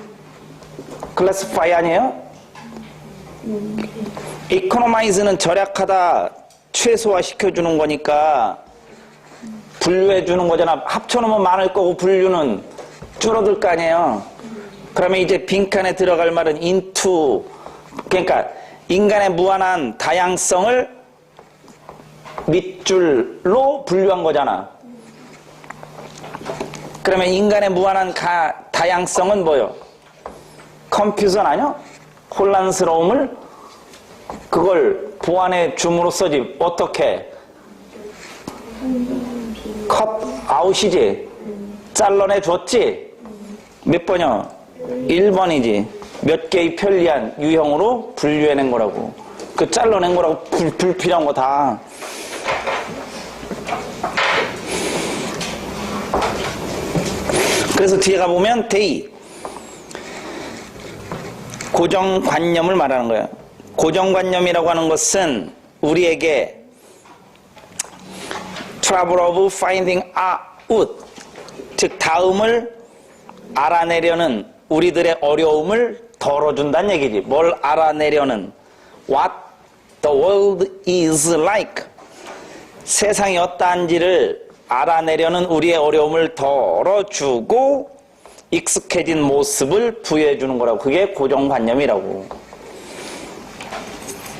classify 아니에요? economize는 절약하다, 최소화시켜주는 거니까 분류해주는 거잖아. 합쳐놓으면 많을 거고 분류는 줄어들 거 아니에요. 그러면 이제 빈칸에 들어갈 말은 into, 그러니까 인간의 무한한 다양성을 밑줄로 분류한 거잖아. 그러면 인간의 무한한 다양성은 뭐요? 컨퓨전 아니요? 혼란스러움을 그걸 보완해 줌으로써지 어떻게? 컷 아웃이지. 잘라내 줬지. 몇 번이요? 1번이지. 몇 개의 편리한 유형으로 분류해낸 거라고. 그 잘라낸 거라고 불필요한 거 다. 그래서 뒤에 가보면 데이 고정관념을 말하는 거예요. 고정관념이라고 하는 것은 우리에게 trouble of finding out, 즉 다음을 알아내려는 우리들의 어려움을 덜어준다는 얘기지. 뭘 알아내려는? What the world is like, 세상이 어떠한지를 알아내려는 우리의 어려움을 덜어주고 익숙해진 모습을 부여해주는 거라고. 그게 고정관념이라고.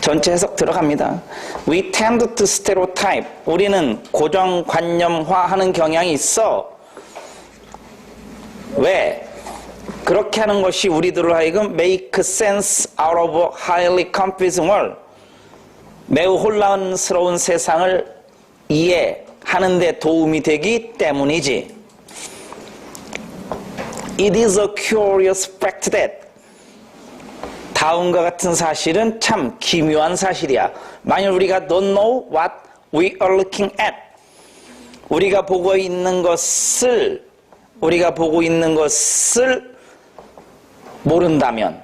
전체 해석 들어갑니다. We tend to stereotype, 우리는 고정관념화하는 경향이 있어. 왜? 그렇게 하는 것이 우리들을 하여금 make sense out of a highly confusing world, 매우 혼란스러운 세상을 이해하는 데 도움이 되기 때문이지. It is a curious fact that, 다음과 같은 사실은 참 기묘한 사실이야. 만일 우리가 don't know what we are looking at, 우리가 보고 있는 것을 모른다면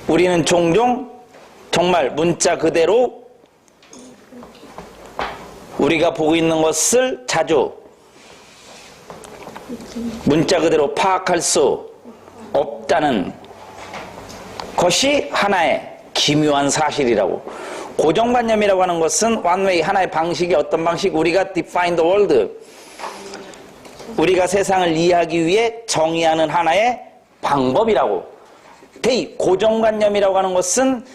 우리는 종종 정말 문자 그대로 우리가 보고 있는 것을 자주 문자 그대로 파악할 수 없다는 것이 하나의 기묘한 사실이라고. 고정관념이라고 하는 것은 one way, 하나의 방식이 어떤 방식? 우리가 define the world, 우리가 세상을 이해하기 위해 정의하는 하나의 방법이라고. 고정관념이라고 하는 것은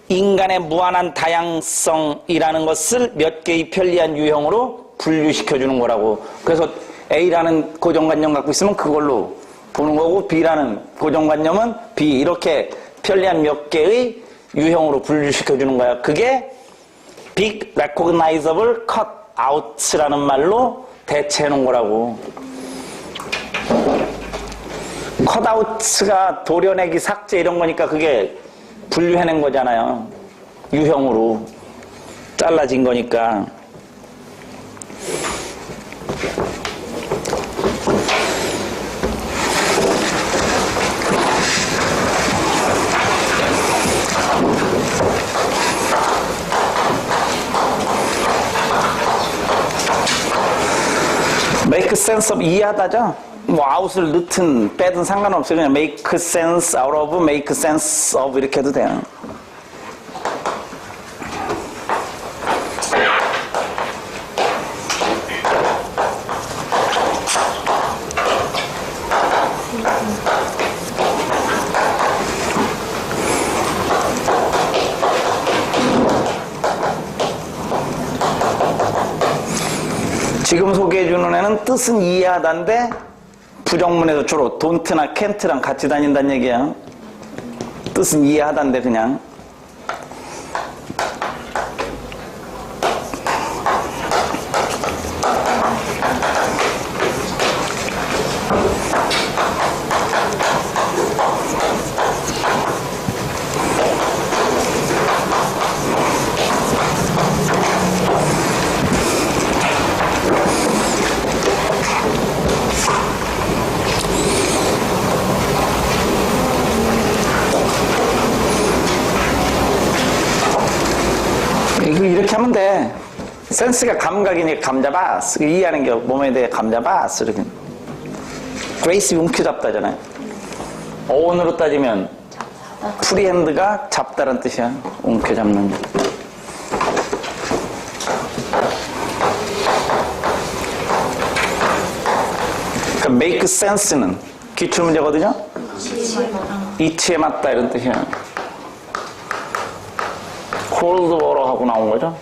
인간의 무한한 다양성이라는 것을 몇 개의 편리한 유형으로 분류시켜주는 거라고. 그래서 A라는 고정관념 갖고 있으면 그걸로 보는 거고, B라는 고정관념은 B, 이렇게 편리한 몇 개의 유형으로 분류시켜주는 거야. 그게 Big Recognizable Cutouts라는 말로 대체해놓은 거라고. 컷아웃가 도려내기, 삭제 이런 거니까 그게 분류해낸 거잖아요. 유형으로 잘라진 거니까. make sense of, 이해하다죠? 뭐 out을 넣든 빼든 상관없어요. 그냥 make sense out of, make sense of 이렇게 해도 돼요. 지금 소개해주는 애는 뜻은 이해하다인데 부정문에서 주로 don't나 can't랑 같이 다닌다는 얘기야. 뜻은 이해하다인데 그냥. 이렇게 하면 돼. 센스가 감각이니까 감잡아. 이해하는 게 몸에 대해 감잡아. 이렇게. 그레이스 움켜잡다잖아요. 어원으로 따지면 프리핸드가 잡다란 뜻이야. 움켜잡는. 그러니까 make sense는 기출문제거든요. 이치에 맞다 이런 뜻이야. cold water 하고 나온 거죠.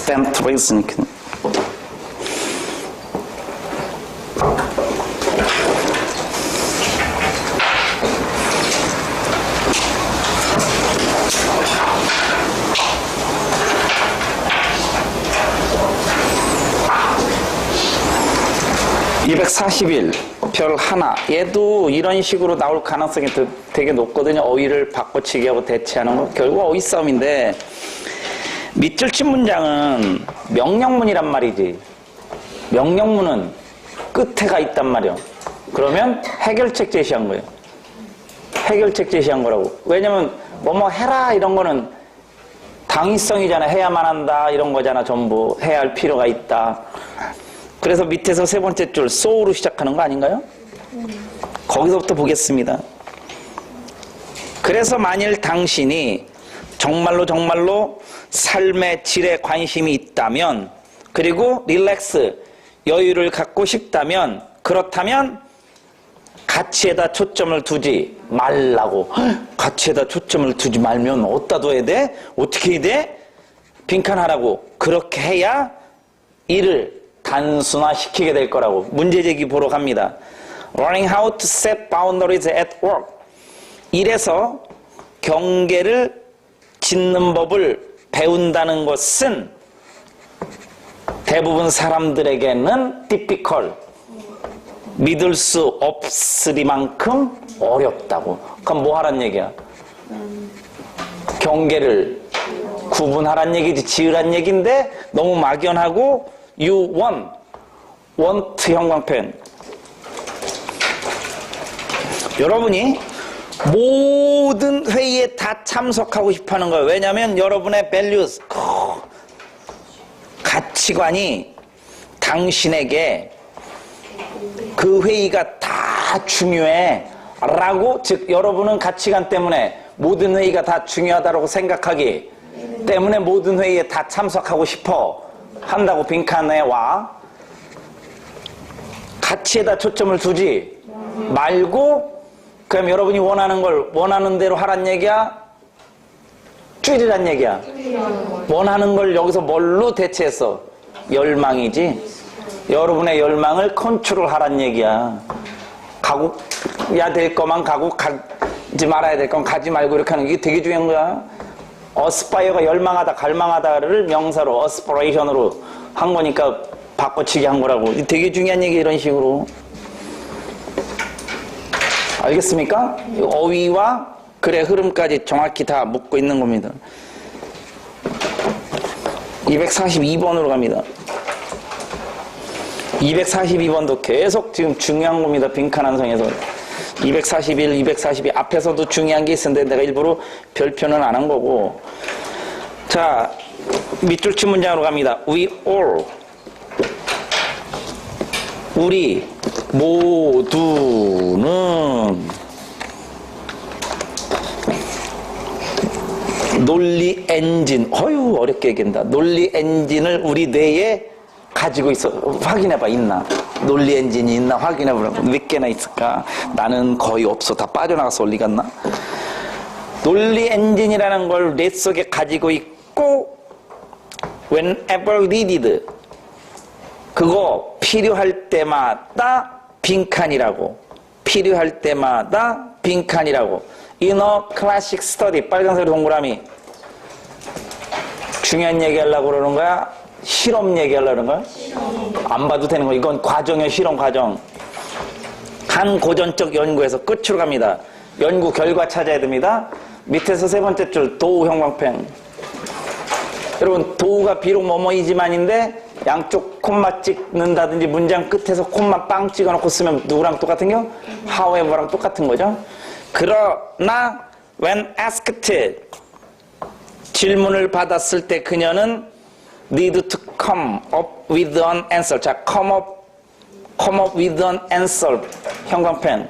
stand to reason. 241, 별 하나. 얘도 이런 식으로 나올 가능성이 되게 높거든요. 어휘를 바꿔치기 하고 대체하는 거. 결국 어휘 싸움인데, 밑줄 친 문장은 명령문이란 말이지. 명령문은 끝에가 있단 말이야. 그러면 해결책 제시한 거예요. 해결책 제시한 거라고. 왜냐면 뭐뭐 해라 이런 거는 당위성이잖아. 해야만 한다 이런 거잖아. 전부 해야 할 필요가 있다. 그래서 밑에서 세 번째 줄 so로 시작하는 거 아닌가요? 거기서부터 보겠습니다. 그래서 만일 당신이 정말로 삶의 질에 관심이 있다면, 그리고 릴렉스, 여유를 갖고 싶다면, 그렇다면 가치에다 초점을 두지 말라고. 가치에다 초점을 두지 말면 어디다 둬야 돼? 어떻게 해야 돼? 빈칸하라고. 그렇게 해야 일을 단순화시키게 될 거라고. 문제제기 보러 갑니다. Learning how to set boundaries at work. 일에서 경계를 짓는 법을 배운다는 것은 대부분 사람들에게는 difficult, 믿을 수 없으리만큼 어렵다고. 그럼 뭐 하란 얘기야? 경계를 구분하란 얘기지, 지으란 얘기인데 너무 막연하고 you want 형광펜. 여러분이 모든 회의에 다 참석하고 싶어 하는 거예요. 왜냐하면 여러분의 values, 가치관이 당신에게 그 회의가 다 중요해 라고, 즉 여러분은 가치관 때문에 모든 회의가 다 중요하다고 생각하기 때문에 모든 회의에 다 참석하고 싶어 한다고. 빈칸에 와. 가치에다 초점을 두지 말고, 그럼 여러분이 원하는 걸 원하는 대로 하란 얘기야? 줄이란 얘기야? 원하는 걸 여기서 뭘로 대체했어? 열망이지. 여러분의 열망을 컨트롤 하란 얘기야. 가고 야 될 거만 가고 가지 말아야 될 건 가지 말고 이렇게 하는 게 되게 중요한 거야. 어스파이어가 열망하다, 갈망하다를 명사로 어스퍼레이션으로 한 거니까 바꿔치기 한 거라고. 되게 중요한 얘기. 이런 식으로. 알겠습니까? 어휘와 글의 흐름까지 정확히 다 묶고 있는 겁니다. 242번으로 갑니다. 242번도 계속 지금 중요한 겁니다. 빈칸 한성에서. 241, 242 앞에서도 중요한 게 있었는데 내가 일부러 별표는 안 한 거고. 자, 밑줄 친 문장으로 갑니다. We all, 우리 모두는 논리 엔진, 어휴 어렵게 얘기한다. 논리 엔진을 우리 뇌에 가지고 있어. 확인해봐. 있나? 논리 엔진이 있나 확인해보라고. 몇 개나 있을까? 나는 거의 없어. 다 빠져나가서 어디 갔나? 논리 엔진이라는 걸 뇌 속에 가지고 있고, whenever needed, 그거 필요할 때마다 빈칸이라고. 필요할 때마다 빈칸이라고. In a classic study, 빨간색 동그라미. 중요한 얘기 하려고 그러는 거야? 실험 얘기하려고 그러는 거야? 안 봐도 되는 거야. 이건 과정이야. 실험 과정. 한 고전적 연구에서 끝으로 갑니다. 연구 결과 찾아야 됩니다. 밑에서 세 번째 줄 도우 형광펜. 여러분, 도우가 비록 뭐뭐이지만인데 양쪽 콤마 찍는다든지 문장 끝에서 콤마 빵 찍어놓고 쓰면 누구랑 똑같은 겨? however랑 똑같은 거죠. 그러나 when asked, 질문을 받았을 때 그녀는 need to come up with an answer. 자, come up with an answer. 형광펜.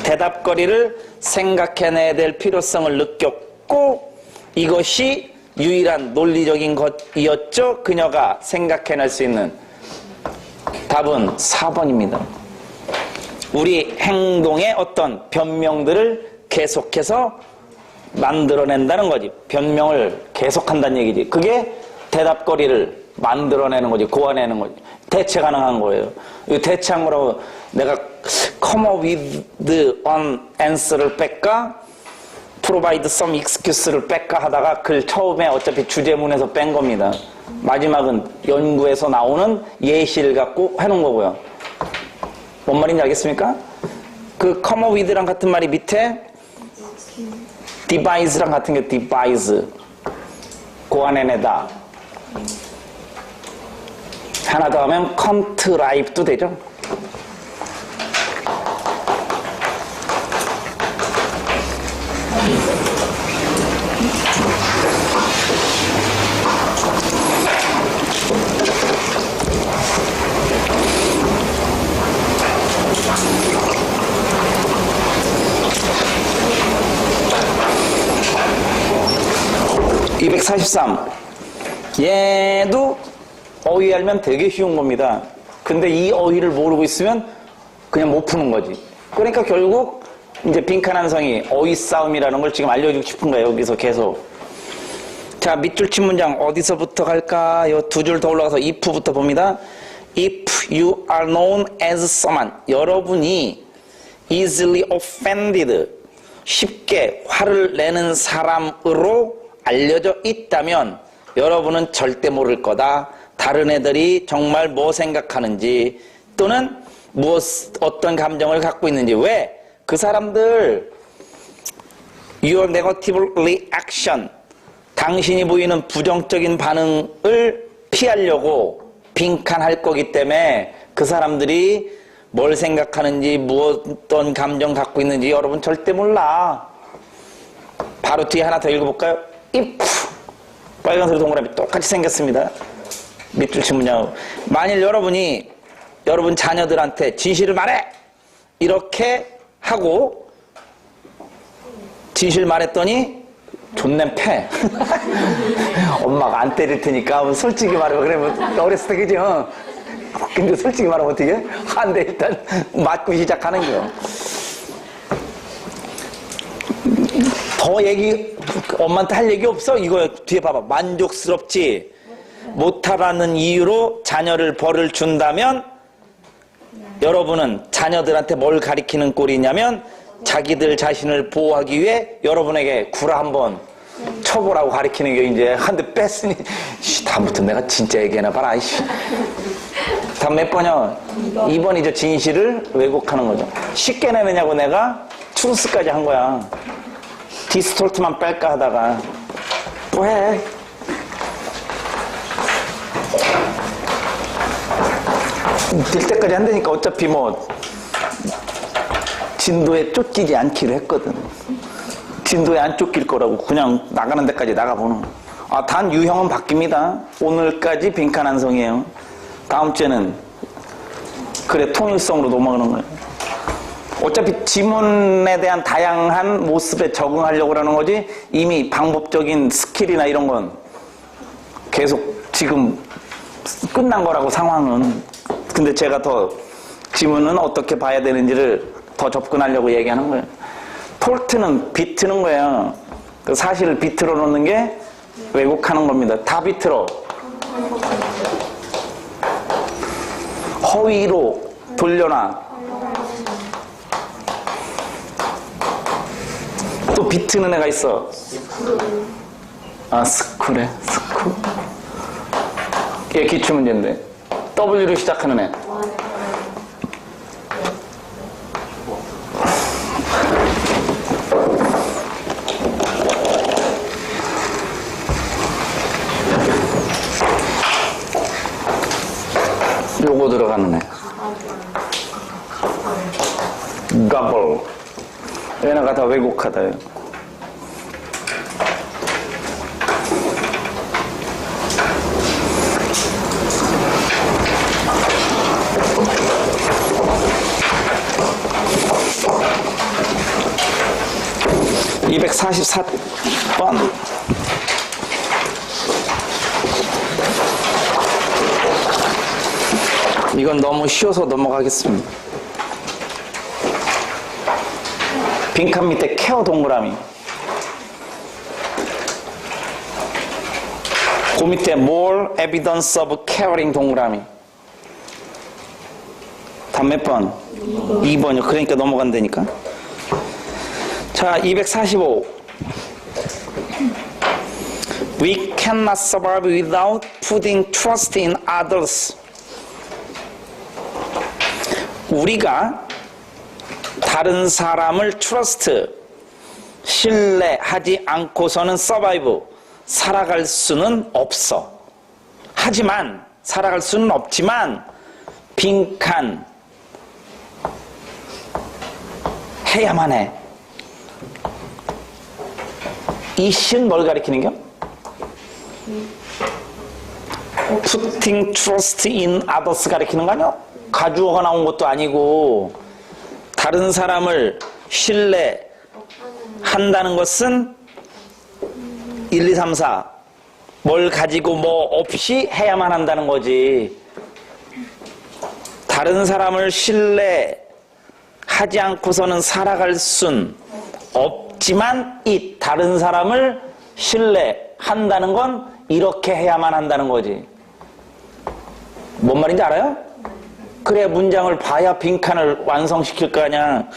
대답거리를 생각해내야 될 필요성을 느꼈고, 이것이 유일한 논리적인 것이었죠. 그녀가 생각해낼 수 있는. 답은 4번입니다. 우리 행동의 어떤 변명들을 계속해서 만들어낸다는 거지. 변명을 계속한다는 얘기지. 그게 대답거리를 만들어내는 거지, 고안해내는 거지. 대체 가능한 거예요. 이 대체한 거라고 내가 come up with an answer를 뺄까? provide some excuse를 뺄까 하다가 글 처음에 어차피 주제문에서 뺀 겁니다. 마지막은 연구에서 나오는 예시를 갖고 해놓은 거고요. 뭔 말인지 알겠습니까? 그 come up with랑 같은 말이 밑에 devise랑 같은 게 devise, 고안해내다. 하나 더 하면 come to life도 되죠. (243) 얘도 어휘 알면 되게 쉬운 겁니다. 근데 이 어휘를 모르고 있으면 그냥 못 푸는 거지. 그러니까 결국 이제 빈칸한성이 어휘 싸움이라는 걸 지금 알려주고 싶은 거예요. 여기서 계속. 자, 밑줄 친 문장 어디서부터 갈까요? 두 줄 더 올라가서 if부터 봅니다. If you are known as someone, 여러분이 easily offended, 쉽게 화를 내는 사람으로 알려져 있다면 여러분은 절대 모를 거다. 다른 애들이 정말 뭐 생각하는지 또는 어떤 감정을 갖고 있는지. 왜? 그 사람들 your negative reaction, 당신이 보이는 부정적인 반응을 피하려고 빈칸할 거기 때문에 그 사람들이 뭘 생각하는지 어떤 감정 갖고 있는지 여러분 절대 몰라. 바로 뒤에 하나 더 읽어볼까요? if, 빨간색 동그라미 똑같이 생겼습니다. 밑줄 친 문장. 만일 여러분이 여러분 자녀들한테 진실을 말해! 이렇게 하고 진실 말했더니 존내 패. 엄마가 안 때릴 테니까 솔직히 말해. 그러면 어렸을 때 그지? 근데 솔직히 말하면 어떻게? 안 돼. 일단 맞고 시작하는 거예요. 더 엄마한테 할 얘기 없어? 이거 뒤에 봐봐. 만족스럽지 못하라는 이유로 자녀를 벌을 준다면 여러분은 자녀들한테 뭘 가리키는 꼴이냐면 자기들 자신을 보호하기 위해 여러분에게 구라 한번 쳐보라고 가리키는 게 이제 한 대 뺐으니 다음부터 내가 진짜 얘기해나 봐라. 다음 몇 번이요? 2번이죠. 진실을 왜곡하는 거죠. 쉽게 내느냐고 내가 트루스까지 한 거야. 디스톨트만 뺄까 하다가 또 해. 될 때까지 한다니까. 어차피 뭐 진도에 쫓기지 않기로 했거든. 진도에 안 쫓길 거라고 그냥 나가는 데까지 나가보는. 단 유형은 바뀝니다. 오늘까지 빈칸한성이에요. 다음 주에는 그래 통일성으로 넘어가는 거예요. 어차피 지문에 대한 다양한 모습에 적응하려고 하는 거지 이미 방법적인 스킬이나 이런 건 계속 지금 끝난 거라고 상황은. 근데 제가 더 지문은 어떻게 봐야 되는지를 더 접근하려고 얘기하는 거예요. 폴트는 비트는 거예요. 그 사실을 비트로 놓는 게 왜곡하는 겁니다. 다 비트로. 허위로 돌려놔. 또 비트는 애가 있어. 스쿨에 스쿨. 얘 기출문제인데 W로 시작하는 애. 요거 들어가는 애. gobble. 얘네가 다 왜곡하다요. (244번) 이건 너무 쉬워서 넘어가겠습니다. 빈칸 밑에 케어 동그라미. 그 밑에 more evidence of caring 동그라미. 다음 몇 번? 2번이요. 그러니까 넘어간다니까. 자, 245. We cannot survive without putting trust in others. 우리가 다른 사람을 trust, 신뢰하지 않고서는 survive, 살아갈 수는 없어. 하지만, 살아갈 수는 없지만, 빈칸, 해야만 해. 이 시는 뭘 가리키는 겨? Putting trust in others 가리키는 거 아니야? 가주어가 나온 것도 아니고 다른 사람을 신뢰한다는 것은 1, 2, 3, 4 뭘 가지고 뭐 없이 해야만 한다는 거지. 다른 사람을 신뢰하지 않고서는 살아갈 순 없지만 이 다른 사람을 신뢰한다는 건 이렇게 해야만 한다는 거지. 뭔 말인지 알아요? 그래 문장을 봐야 빈칸을 완성시킬 거 아니야.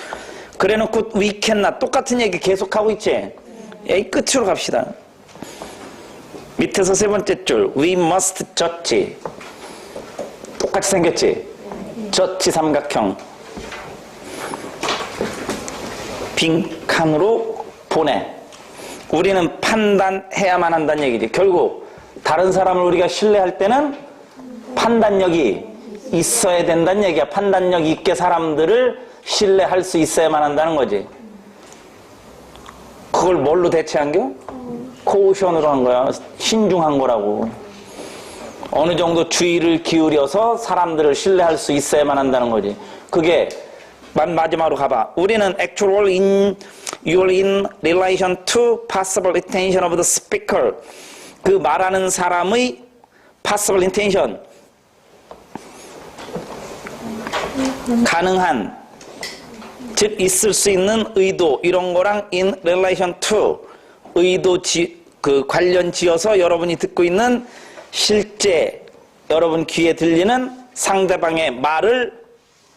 그래놓고 we cannot 똑같은 얘기 계속하고 있지. 이 끝으로 갑시다. 밑에서 세 번째 줄 we must judge. 똑같이 생겼지. judge 삼각형. 빈칸으로 보내. 우리는 판단해야만 한다는 얘기지. 결국 다른 사람을 우리가 신뢰할 때는 판단력이 있어야 된다는 얘기야. 판단력 있게 사람들을 신뢰할 수 있어야만 한다는 거지. 그걸 뭘로 대체한겨? 코오션으로 한 거야. 신중한 거라고. 어느 정도 주의를 기울여서 사람들을 신뢰할 수 있어야만 한다는 거지. 그게 마지막으로 가봐. 우리는 actual you're in relation to possible intention of the speaker. 그 말하는 사람의 possible intention. 가능한, 즉 있을 수 있는 의도 이런 거랑 in relation to 의도 관련 지어서 여러분이 듣고 있는 실제 여러분 귀에 들리는 상대방의 말을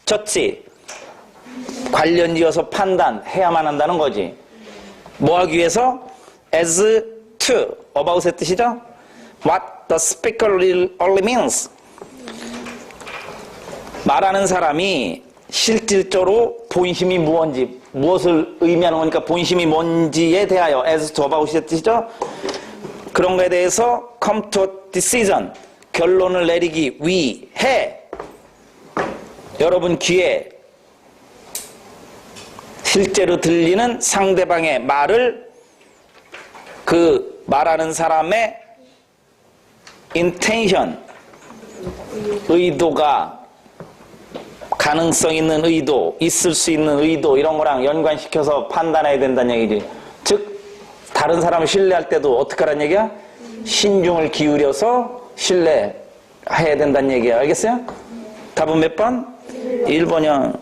졌지 관련 지어서 판단해야만 한다는 거지. 뭐 하기 위해서? as to about의 뜻이죠. what the speaker only means. 말하는 사람이 실질적으로 본심이 무엇인지, 무엇을 의미하는 거니까 본심이 뭔지에 대하여 as to about의 뜻이죠. 그런 거에 대해서 come to a decision, 결론을 내리기 위해 여러분 귀에 실제로 들리는 상대방의 말을 그 말하는 사람의 intention, 의도가 가능성 있는 의도, 있을 수 있는 의도 이런 거랑 연관시켜서 판단해야 된다는 얘기지. 즉 다른 사람을 신뢰할 때도 어떻게 하라는 얘기야? 신중을 기울여서 신뢰해야 된다는 얘기야. 알겠어요? 답은 몇 번? 1번이요.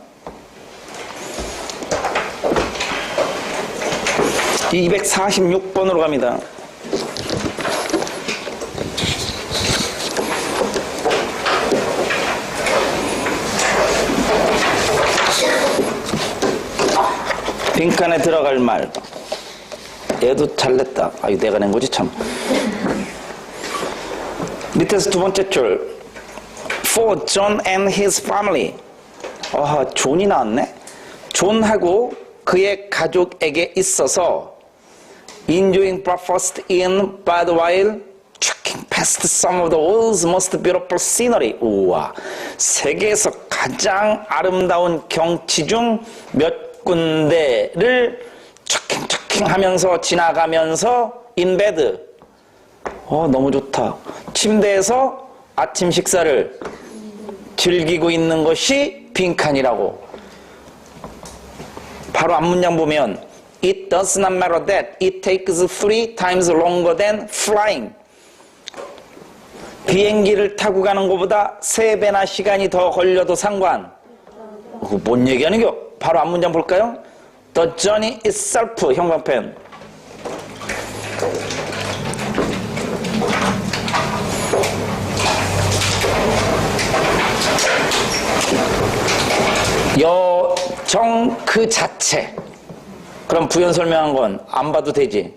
246번으로 갑니다. 빈칸에 들어갈 말. 얘도 잘 냈다. 아유, 내가 낸 거지, 참. 밑에서 두 번째 줄. For John and his family. 존이 나왔네? 존하고 그의 가족에게 있어서 enjoying breakfast in bed while trekking past some of the world's most beautiful scenery. 우와. 세계에서 가장 아름다운 경치 중 몇 군데를 트레킹 하면서 지나가면서 in bed. 너무 좋다. 침대에서 아침 식사를 즐기고 있는 것이 빈칸이라고. 바로 앞문장 보면 It does not matter that it takes 3 times longer than flying. 비행기를 타고 가는 것보다 3배나 시간이 더 걸려도 상관. 뭔 얘기하는 겨? 바로 앞문장 볼까요? The journey itself, 형광펜. 여정 그 자체. 그럼 부연 설명한 건 안 봐도 되지.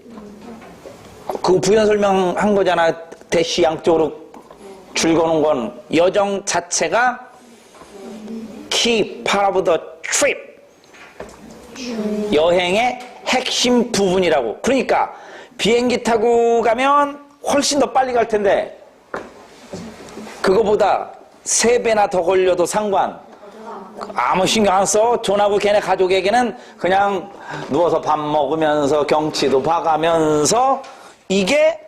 그 부연 설명한 거잖아. 대시 양쪽으로 줄 거는 건 여정 자체가 key part of the trip. 여행의 핵심 부분이라고. 그러니까 비행기 타고 가면 훨씬 더 빨리 갈 텐데 그거보다 3배나 더 걸려도 상관 아무 신경 안 써. 존하고 걔네 가족에게는 그냥 누워서 밥 먹으면서 경치도 봐가면서 이게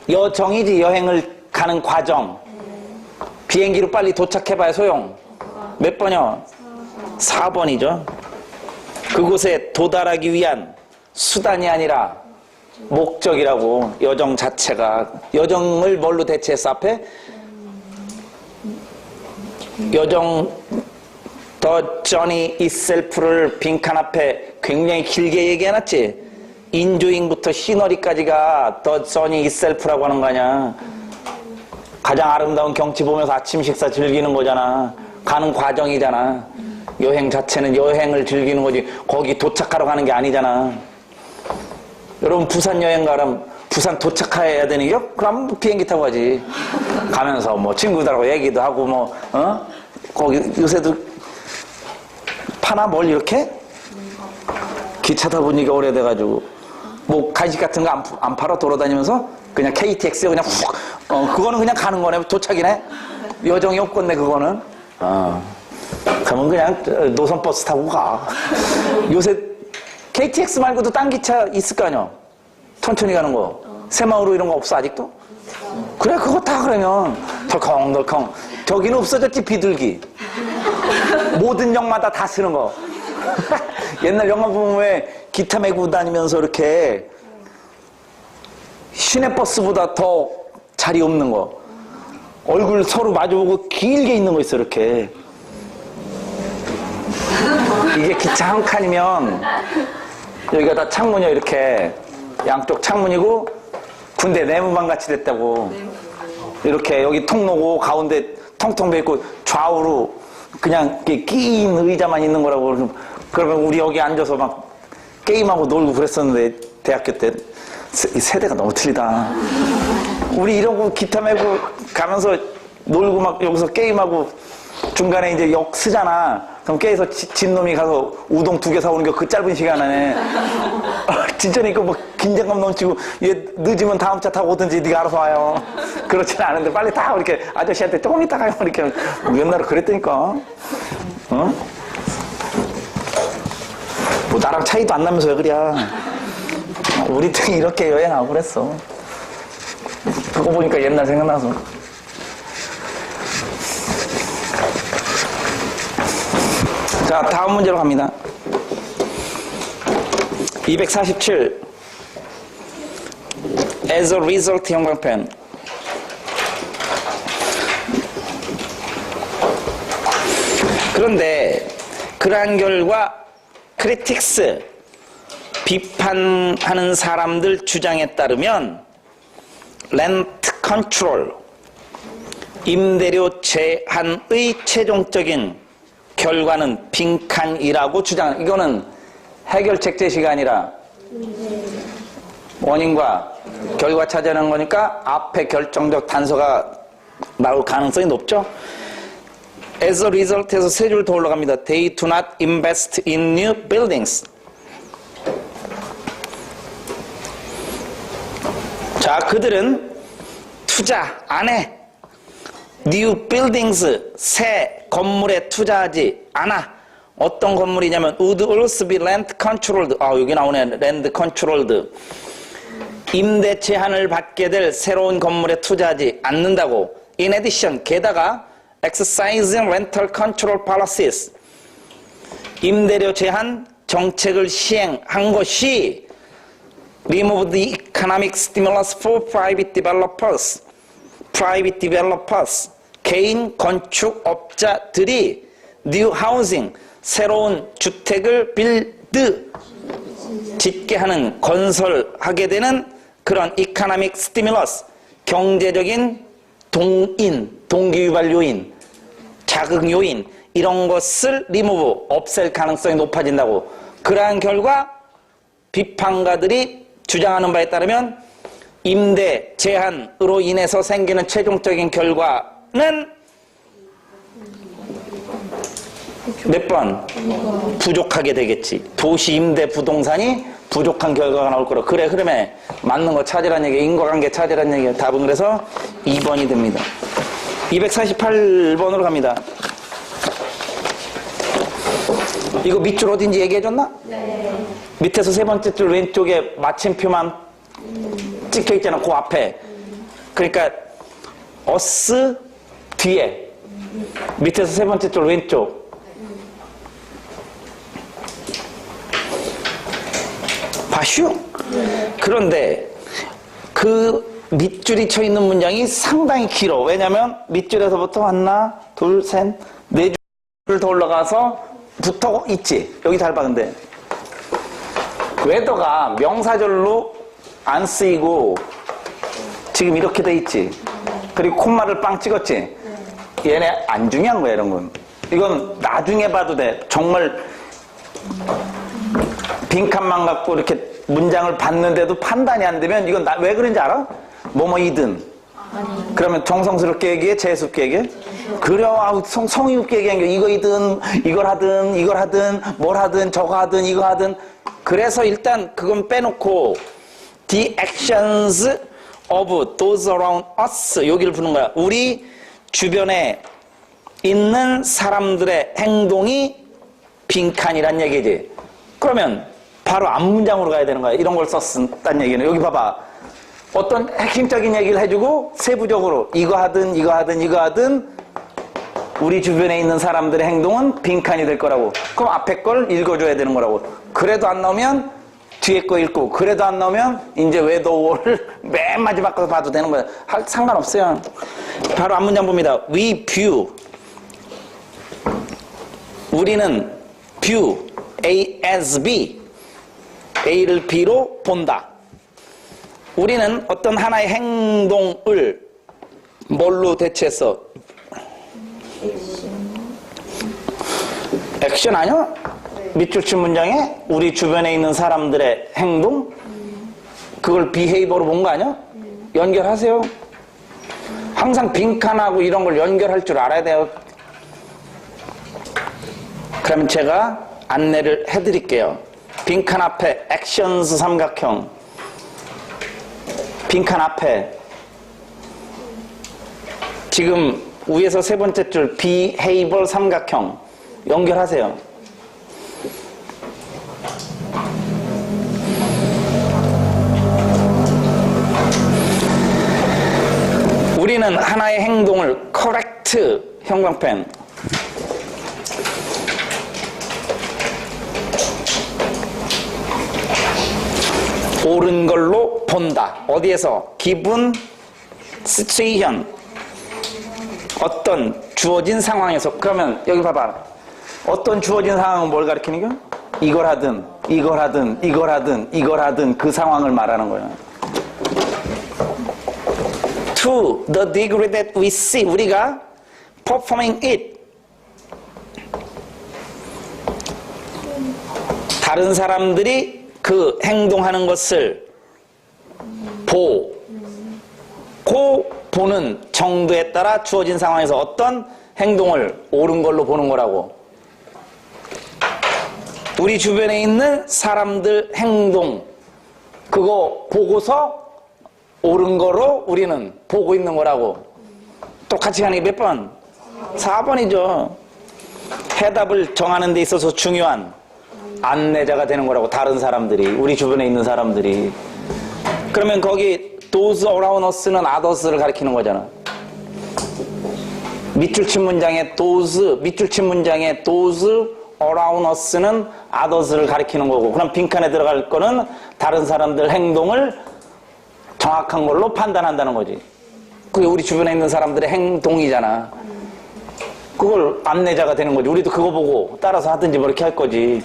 여정이지. 여행을 가는 과정. 비행기로 빨리 도착해봐야 소용. 몇 번이요? 4번이죠. 그곳에 도달하기 위한 수단이 아니라 목적이라고. 여정 자체가. 여정을 뭘로 대체했어 앞에? 여정 The Journey Itself를 빈칸 앞에 굉장히 길게 얘기해놨지. 인조잉부터 시너리까지가 The Journey Itself라고 하는 거 아니야. 가장 아름다운 경치 보면서 아침 식사 즐기는 거잖아. 가는 과정이잖아. 여행 자체는 여행을 즐기는 거지 거기 도착하러 가는 게 아니잖아. 여러분 부산 여행 가면 부산 도착해야 되는 게 그럼 비행기 타고 가지. 가면서 뭐 친구들하고 얘기도 하고 뭐 거기 요새도 파나 뭘 이렇게 기차 타보니까 오래돼가지고 뭐 간식 같은 거 안 팔아 돌아다니면서 그냥 KTX에 그냥 훅 그거는 그냥 가는 거네. 도착이네. 여정이 없겠네 그거는. 그러면 그냥 노선버스 타고 가. 요새 KTX 말고도 딴 기차 있을 거 아니야. 천천히 가는 거. 새마을호 이런 거 없어 아직도? 그래 그거 타. 그러면 덜컹덜컹. 저기는 없어졌지. 비둘기. 모든 역마다 다 쓰는 거. 옛날 영화 보면 왜 기타 메고 다니면서 이렇게 시내버스보다 더 자리 없는 거. 얼굴 서로 마주보고 길게 있는 거 있어 이렇게. 이게 기차 한 칸이면 여기가 다 창문이야. 이렇게 양쪽 창문이고 군대 내무반 같이 됐다고. 이렇게 여기 통로고 가운데 텅텅 비어있고 좌우로 그냥 이렇게 끼인 의자만 있는 거라고. 그러면 우리 여기 앉아서 막 게임하고 놀고 그랬었는데 대학교 때. 세대가 너무 틀리다. 우리 이러고 기타 메고 가면서 놀고 막 여기서 게임하고 중간에 이제 역 쓰잖아. 그럼 깨서 진놈이 가서 우동 2개 사오는 게 그 짧은 시간 안에. 진짜니까 뭐 긴장감 넘치고 얘 늦으면 다음 차 타고 오든지 네가 알아서 와요. 그렇지는 않은데 빨리 타. 이렇게 아저씨한테 조금 이따 가요. 이렇게 옛날에 그랬다니까. 어? 뭐 나랑 차이도 안 나면서 왜 그래. 우리 때 이렇게 여행하고 그랬어. 그거 보니까 옛날 생각나서. 자, 다음 문제로 갑니다. 247. As a result, 형광펜. 그런데 그러한 결과 크리틱스 비판하는 사람들 주장에 따르면 렌트 컨트롤 임대료 제한의 최종적인 결과는 빈칸이라고 주장. 이거는 해결책 제시가 아니라 원인과 결과 찾아내는 거니까 앞에 결정적 단서가 나올 가능성이 높죠. As a result 해서 세 줄 더 올라갑니다. They do not invest in new buildings. 자, 그들은 투자 안 해. New buildings, 새 건물에 투자하지 않아. 어떤 건물이냐면 would also be land controlled. 여기 나오네. land controlled. 임대 제한을 받게 될 새로운 건물에 투자하지 않는다고. In addition, 게다가 exercising rental control policies. 임대료 제한 정책을 시행한 것이 remove the economic stimulus for private developers. private developers, 개인 건축업자들이 new housing, 새로운 주택을 build, 짓게 하는, 건설하게 되는 그런 economic stimulus, 경제적인 동인, 동기유발 요인, 자극 요인, 이런 것을 리무브, 없앨 가능성이 높아진다고. 그러한 결과 비판가들이 주장하는 바에 따르면 임대 제한으로 인해서 생기는 최종적인 결과는 몇 번? 부족하게 되겠지. 도시 임대 부동산이 부족한 결과가 나올 거라. 그래, 흐름에 맞는 거 찾으란 얘기야. 인과관계 찾으란 얘기야. 답은 그래서 2번이 됩니다. 248번으로 갑니다. 이거 밑줄 어딘지 얘기해줬나? 네. 밑에서 세 번째 줄 왼쪽에 마침표만 찍혀 있잖아. 그 앞에. 그러니까 어스 뒤에 밑에서 세 번째 줄 왼쪽. 봐슈? 그런데 그 밑줄이 쳐 있는 문장이 상당히 길어. 왜냐면 밑줄에서부터 하나, 둘, 셋, 네 줄을 더 올라가서 붙어 있지. 여기 잘 봐. 근데 웨더가 명사절로 안 쓰이고 지금 이렇게 돼 있지. 그리고 콤마를 빵 찍었지. 얘네 안 중요한 거야. 이런 건. 이건 나중에 봐도 돼. 정말 빈칸만 갖고 이렇게 문장을 봤는데도 판단이 안 되면 이건 왜 그런지 알아? 뭐뭐이든. 그러면 정성스럽게 얘기해? 재수없게 얘기해? 그래, 성의 없게 얘기한 게 이거이든 이걸 하든 뭘 하든 저거 하든 이거 하든. 그래서 일단 그건 빼놓고 the actions of those around us 여기를 부는 거야. 우리 주변에 있는 사람들의 행동이 빈칸이란 얘기지. 그러면 바로 앞문장으로 가야 되는 거야. 이런 걸 썼다는 얘기는. 여기 봐봐. 어떤 핵심적인 얘기를 해주고 세부적으로 이거 하든 우리 주변에 있는 사람들의 행동은 빈칸이 될 거라고. 그럼 앞에 걸 읽어줘야 되는 거라고. 그래도 안 나오면 뒤에 거 읽고, 그래도 안 나오면 이제 웨더워를 맨 마지막 거 봐도 되는 거야. 상관없어요. 바로 앞문장 봅니다. We view. 우리는 view A as B. A를 B로 본다. 우리는 어떤 하나의 행동을 뭘로 대체해서? 액션 아니야? 밑줄 친 문장에 우리 주변에 있는 사람들의 행동? 그걸 behavior로 본 거 아니야? 연결하세요. 항상 빈칸하고 이런 걸 연결할 줄 알아야 돼요. 그러면 제가 안내를 해드릴게요. 빈칸 앞에 actions 삼각형. 빈칸 앞에 지금 위에서 세 번째 줄 behavior 삼각형 연결하세요. 우리는 하나의 행동을 correct 형광펜 옳은 걸로 본다. 어디에서? 기분, situation, 어떤 주어진 상황에서. 그러면 여기 봐봐. 어떤 주어진 상황은 뭘 가리키는 거야? 이걸 하든 그 상황을 말하는 거야. To the degree that we see, 우리가 performing it, 다른 사람들이 그 행동하는 것을 보는 정도에 따라 주어진 상황에서 어떤 행동을 옳은 걸로 보는 거라고. 우리 주변에 있는 사람들 행동 그거 보고서 옳은 거로 우리는 보고 있는 거라고. 똑같이 가는 게 몇 번? 4번이죠. 해답을 정하는 데 있어서 중요한 안내자가 되는 거라고. 다른 사람들이, 우리 주변에 있는 사람들이. 그러면 거기 those around us는 others를 가리키는 거잖아. 밑줄 친 문장에 those around us는 others를 가리키는 거고. 그럼 빈칸에 들어갈 거는 다른 사람들 행동을 정확한 걸로 판단한다는 거지. 그게 우리 주변에 있는 사람들의 행동이잖아. 그걸 안내자가 되는 거지. 우리도 그거 보고 따라서 하든지 뭐 이렇게 할 거지.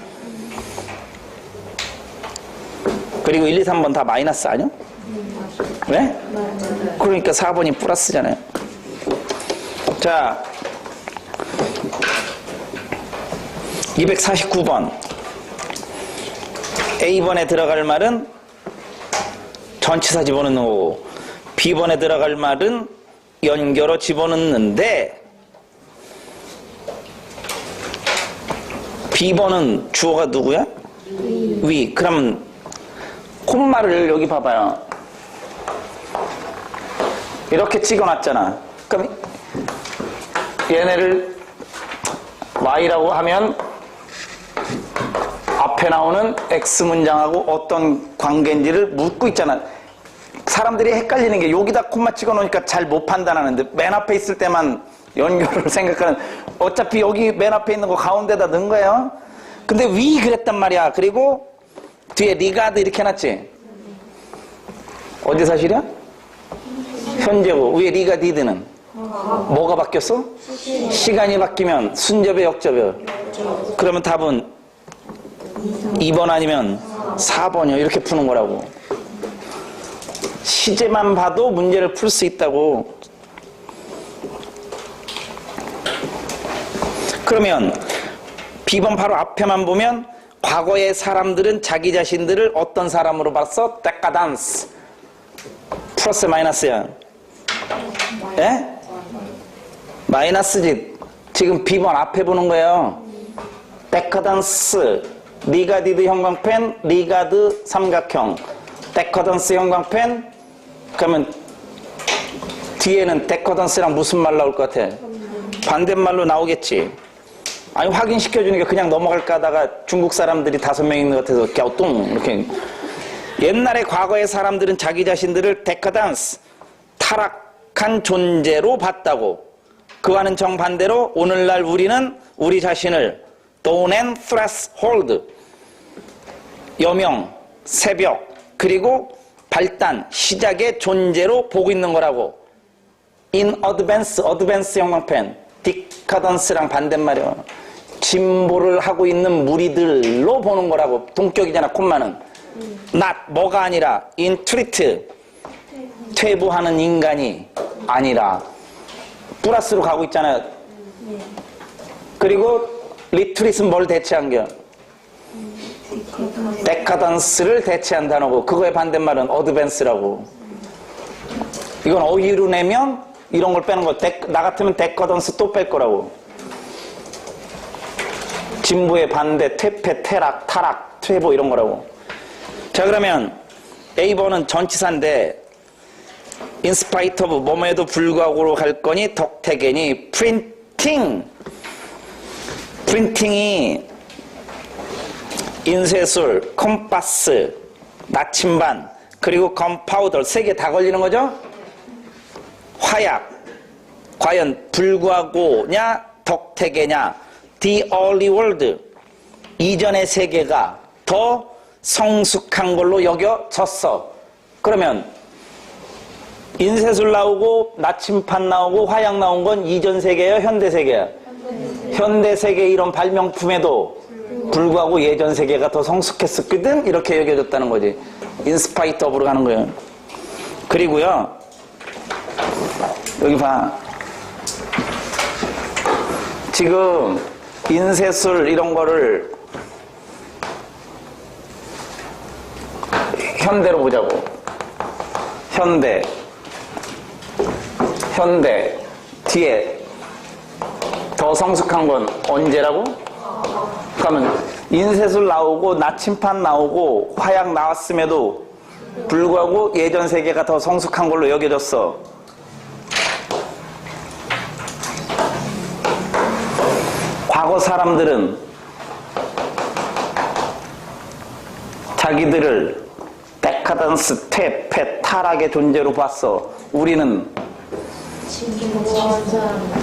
그리고 1, 2, 3번 다 마이너스 아니야? 왜? 그러니까 4번이 플러스잖아요. 자, 249번. A번에 들어갈 말은 전치사 집어넣는 거고, B번에 들어갈 말은 연결어 집어넣는데, B번은 주어가 누구야? 위. 그럼 콤마를 여기 봐봐요. 이렇게 찍어놨잖아. 그럼 얘네를 Y라고 하면 앞에 나오는 X 문장하고 어떤 관계인지를 묻고 있잖아. 사람들이 헷갈리는 게 여기다 콤마 찍어놓으니까 잘 못 판단하는데 맨 앞에 있을 때만 연결을 생각하는, 어차피 여기 맨 앞에 있는 거 가운데다 넣은 거예요. 근데 위 그랬단 말이야. 그리고 뒤에 리가드 이렇게 해놨지. 어디 사실이야? 현재고. 위에 리가 디드는 뭐가 바뀌었어? 시간이 바뀌면 순접이야, 역접이야? 그러면 답은 2번 아니면 4번이요. 이렇게 푸는 거라고. 시제만 봐도 문제를 풀 수 있다고. 그러면 B번 바로 앞에만 보면 과거의 사람들은 자기 자신들을 어떤 사람으로 봤어? 데카단스. 플러스 마이너스야? 예? 마이너스지. 지금 B번 앞에 보는 거예요. 데카단스. 리가디드 형광펜, 리가드 삼각형. 데카던스 형광펜. 그러면 뒤에는 데카던스랑 무슨 말 나올 것 같아? 반대말로 나오겠지. 아니, 확인시켜주니까 그냥 넘어갈까 하다가 중국 사람들이 5명 있는 것 같아서 갸우뚱 이렇게. 옛날에 과거의 사람들은 자기 자신들을 데카던스, 타락한 존재로 봤다고. 그와는 정반대로 오늘날 우리는 우리 자신을 dawn and threshold, 여명, 새벽, 그리고 발단, 시작의 존재로 보고 있는 거라고. in advance, advance 형광펜, 디카던스랑 반대말이야. 진보를 하고 있는 무리들로 보는 거라고. 동격이잖아, 콤마는. not, 뭐가 아니라 in treat, 퇴보하는 인간이 아니라. 플러스로 가고 있잖아요. 그리고 리트릿은 뭘 대체한 겨? 데카던스를 대체한 단어고, 그거의 반대말은 어드밴스라고. 이건 어휘로 내면 이런 걸 빼는 거. 나 같으면 데카던스 또 뺄 거라고. 진보의 반대, 퇴폐, 퇴락, 타락, 퇴보 이런 거라고. 자, 그러면 A번은 전치사인데 in spite of 뭐뭐에도 불구하고로 갈 거니 덕태견이 printing. 프린팅이 인쇄술, 컴파스, 나침반, 그리고 건파우더 3개 다 걸리는 거죠? 화약. 과연 불구하고냐 덕태개냐? The early world, 이전의 세계가 더 성숙한 걸로 여겨졌어. 그러면 인쇄술 나오고 나침판 나오고 화약 나온 건 이전 세계예요, 현대 세계야? 현대 세계 이런 발명품에도 불구하고 예전 세계가 더 성숙했었거든, 이렇게 여겨졌다는 거지. 인스파이트 업으로 가는 거예요. 그리고요, 여기 봐. 지금 인쇄술 이런 거를 현대로 보자고. 현대 뒤에 더 성숙한 건 언제라고? 그러면 인쇄술 나오고 나침판 나오고 화약 나왔음에도 불구하고 예전 세계가 더 성숙한 걸로 여겨졌어. 과거 사람들은 자기들을 데카던스, 퇴폐, 타락의 존재로 봤어. 우리는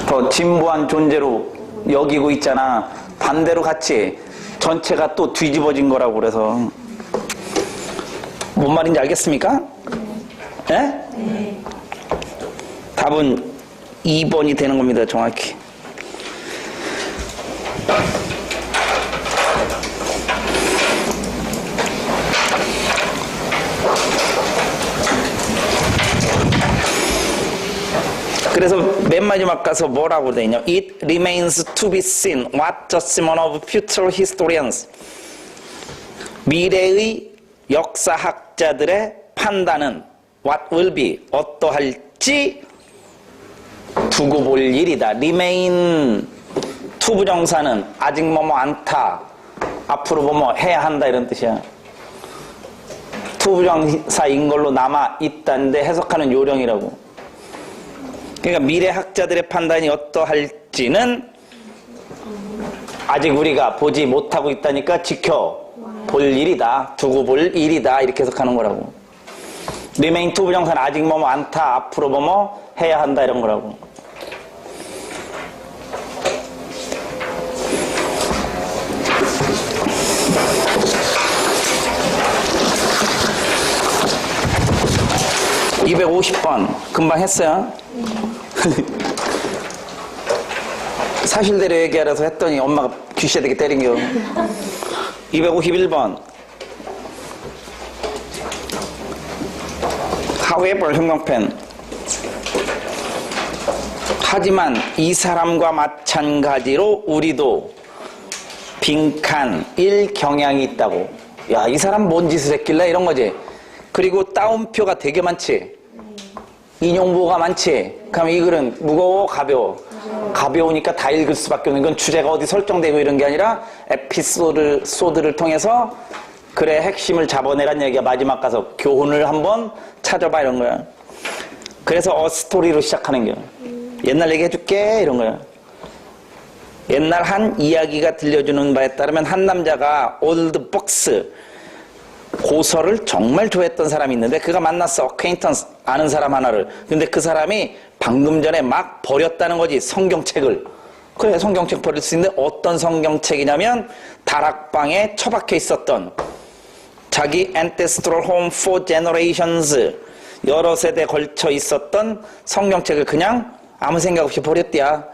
더 진보한 존재로 여기고 있잖아. 반대로 같이 전체가 또 뒤집어진 거라고. 그래서 뭔 말인지 알겠습니까? 네? 네. 답은 2번이 되는 겁니다, 정확히. 그래서 맨 마지막 가서 뭐라고 돼 있냐? It remains to be seen what judgment of future historians. 미래의 역사학자들의 판단은 what will be, 어떠할지 두고 볼 일이다. remain to 부정사는 아직 뭐뭐 않다, 앞으로 뭐뭐 해야 한다 이런 뜻이야. to 부정사인 걸로 남아 있다는데 해석하는 요령이라고. 그러니까 미래학자들의 판단이 어떠할지는 아직 우리가 보지 못하고 있다니까 지켜볼 일이다, 두고 볼 일이다 이렇게 해석하는 거라고. remain to 부정사는 아직 뭐뭐 않다, 앞으로 뭐뭐 해야 한다 이런 거라고. (250번) 금방 했어요. 사실대로 얘기하라서 했더니 엄마가 귀시되게 때린겨. 251번 however 형광펜. 하지만 이 사람과 마찬가지로 우리도 빈칸 일 경향이 있다고. 야, 이 사람 뭔 짓을 했길래 이런 거지. 그리고 따옴표가 되게 많지. 인용보가 많지. 그럼 이 글은 무거워 가벼워. 가벼우니까 다 읽을 수밖에 없는 건 주제가 어디 설정되고 이런 게 아니라 에피소드를 통해서 글의 핵심을 잡아내란 얘기야. 마지막 가서 교훈을 한번 찾아봐 이런 거야. 그래서 스토리로 시작하는 거야. 옛날 얘기 해줄게 이런 거야. 옛날 한 이야기가 들려주는 바에 따르면 한 남자가 올드 복스 고서를 정말 좋아했던 사람이 있는데 그가 만났어. 어퀘인턴스 아는 사람 하나를. 근데 그 사람이 방금 전에 막 버렸다는 거지. 성경책을. 그래, 성경책 버릴 수 있는데 어떤 성경책이냐면 다락방에 처박혀 있었던 자기 ancestral home for generations 여러 세대 걸쳐 있었던 성경책을 그냥 아무 생각 없이 버렸대야.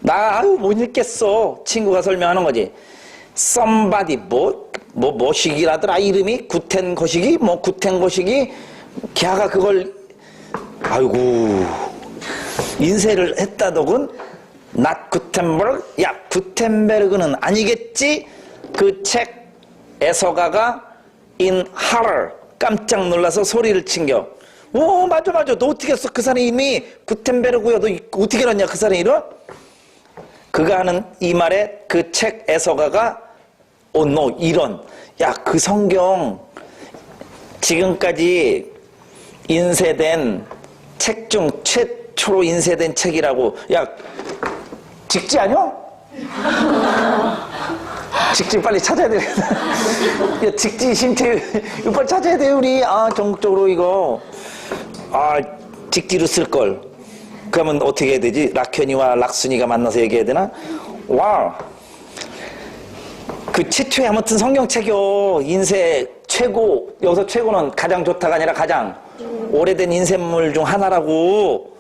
나 못 읽겠어. 친구가 설명하는 거지. somebody 뭐식이라더라 이름이 구텐 거시기 구텐 거시기 걔가 그걸 아이고 인쇄를 했다더군. not 구텐버그. 야, 구텐베르그는 아니겠지. 그 책 애서가가 in horror 깜짝 놀라서 소리를 친겨. 오, 맞아 너 어떻게 했어? 그 사람 이름이 구텐베르그야. 너 어떻게 알았냐 그 사람 이름? 그가 하는 이 말에 그 책 애서가가 no 이런. 야, 그 성경 지금까지 인쇄된 책 중 최초로 인쇄된 책이라고. 야, 직지 아니야? 직지 빨리 찾아야 되겠다. 야, 직지 신체 이거 빨리 찾아야 돼 우리. 전국적으로 이거 직지로 쓸걸. 그러면 어떻게 해야 되지? 락현이와 락순이가 만나서 얘기해야 되나? 와, 그 최초의 아무튼 성경책이요. 인쇄 최고. 여기서 최고는 가장 좋다가 아니라 가장 오래된 인쇄물 중 하나라고.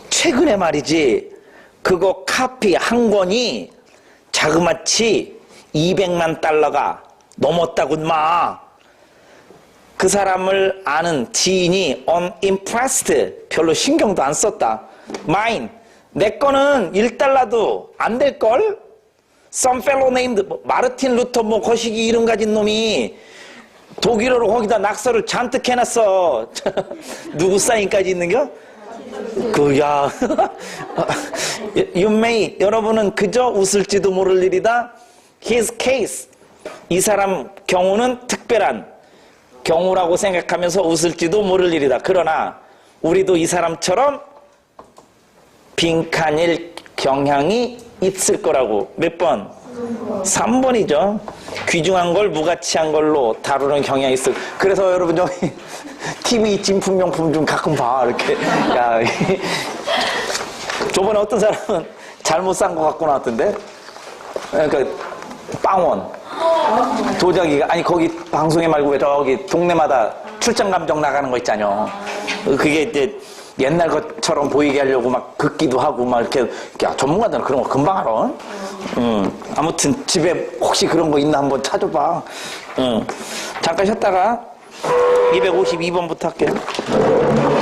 최근에 말이지 그거 카피 한 권이 자그마치 200만 달러가 넘었다군 마. 그 사람을 아는 지인이 unimpressed 별로 신경도 안 썼다. mine 내 거는 1달러도 안 될걸? some fellow named 마르틴 루터 거시기 이름 가진 놈이 독일어로 거기다 낙서를 잔뜩 해놨어. 누구 사인까지 있는겨? 야. You may 여러분은 그저 웃을지도 모를 일이다. His case 이 사람 경우는 특별한 경우라고 생각하면서 웃을지도 모를 일이다. 그러나 우리도 이 사람처럼 빈칸일 경향이 있을 거라고. 몇 번? 3번이죠. 귀중한 걸 무가치한 걸로 다루는 경향이 있을. 그래서 여러분 저기 TV 진품명품 좀 가끔 봐 이렇게. 야, 저번에 어떤 사람은 잘못 산 거 갖고 나왔던데. 그러니까 빵원 도자기가 아니 거기 방송에 말고 왜 저기 동네마다 출장 감정 나가는 거 있잖아요. 그게 이제 옛날 것처럼 보이게 하려고 막 긋기도 하고 막 이렇게. 야, 전문가들은 그런 거 금방 알아. 아무튼 집에 혹시 그런 거 있나 한번 찾아봐. 잠깐 쉬었다가 252번부터 할게요.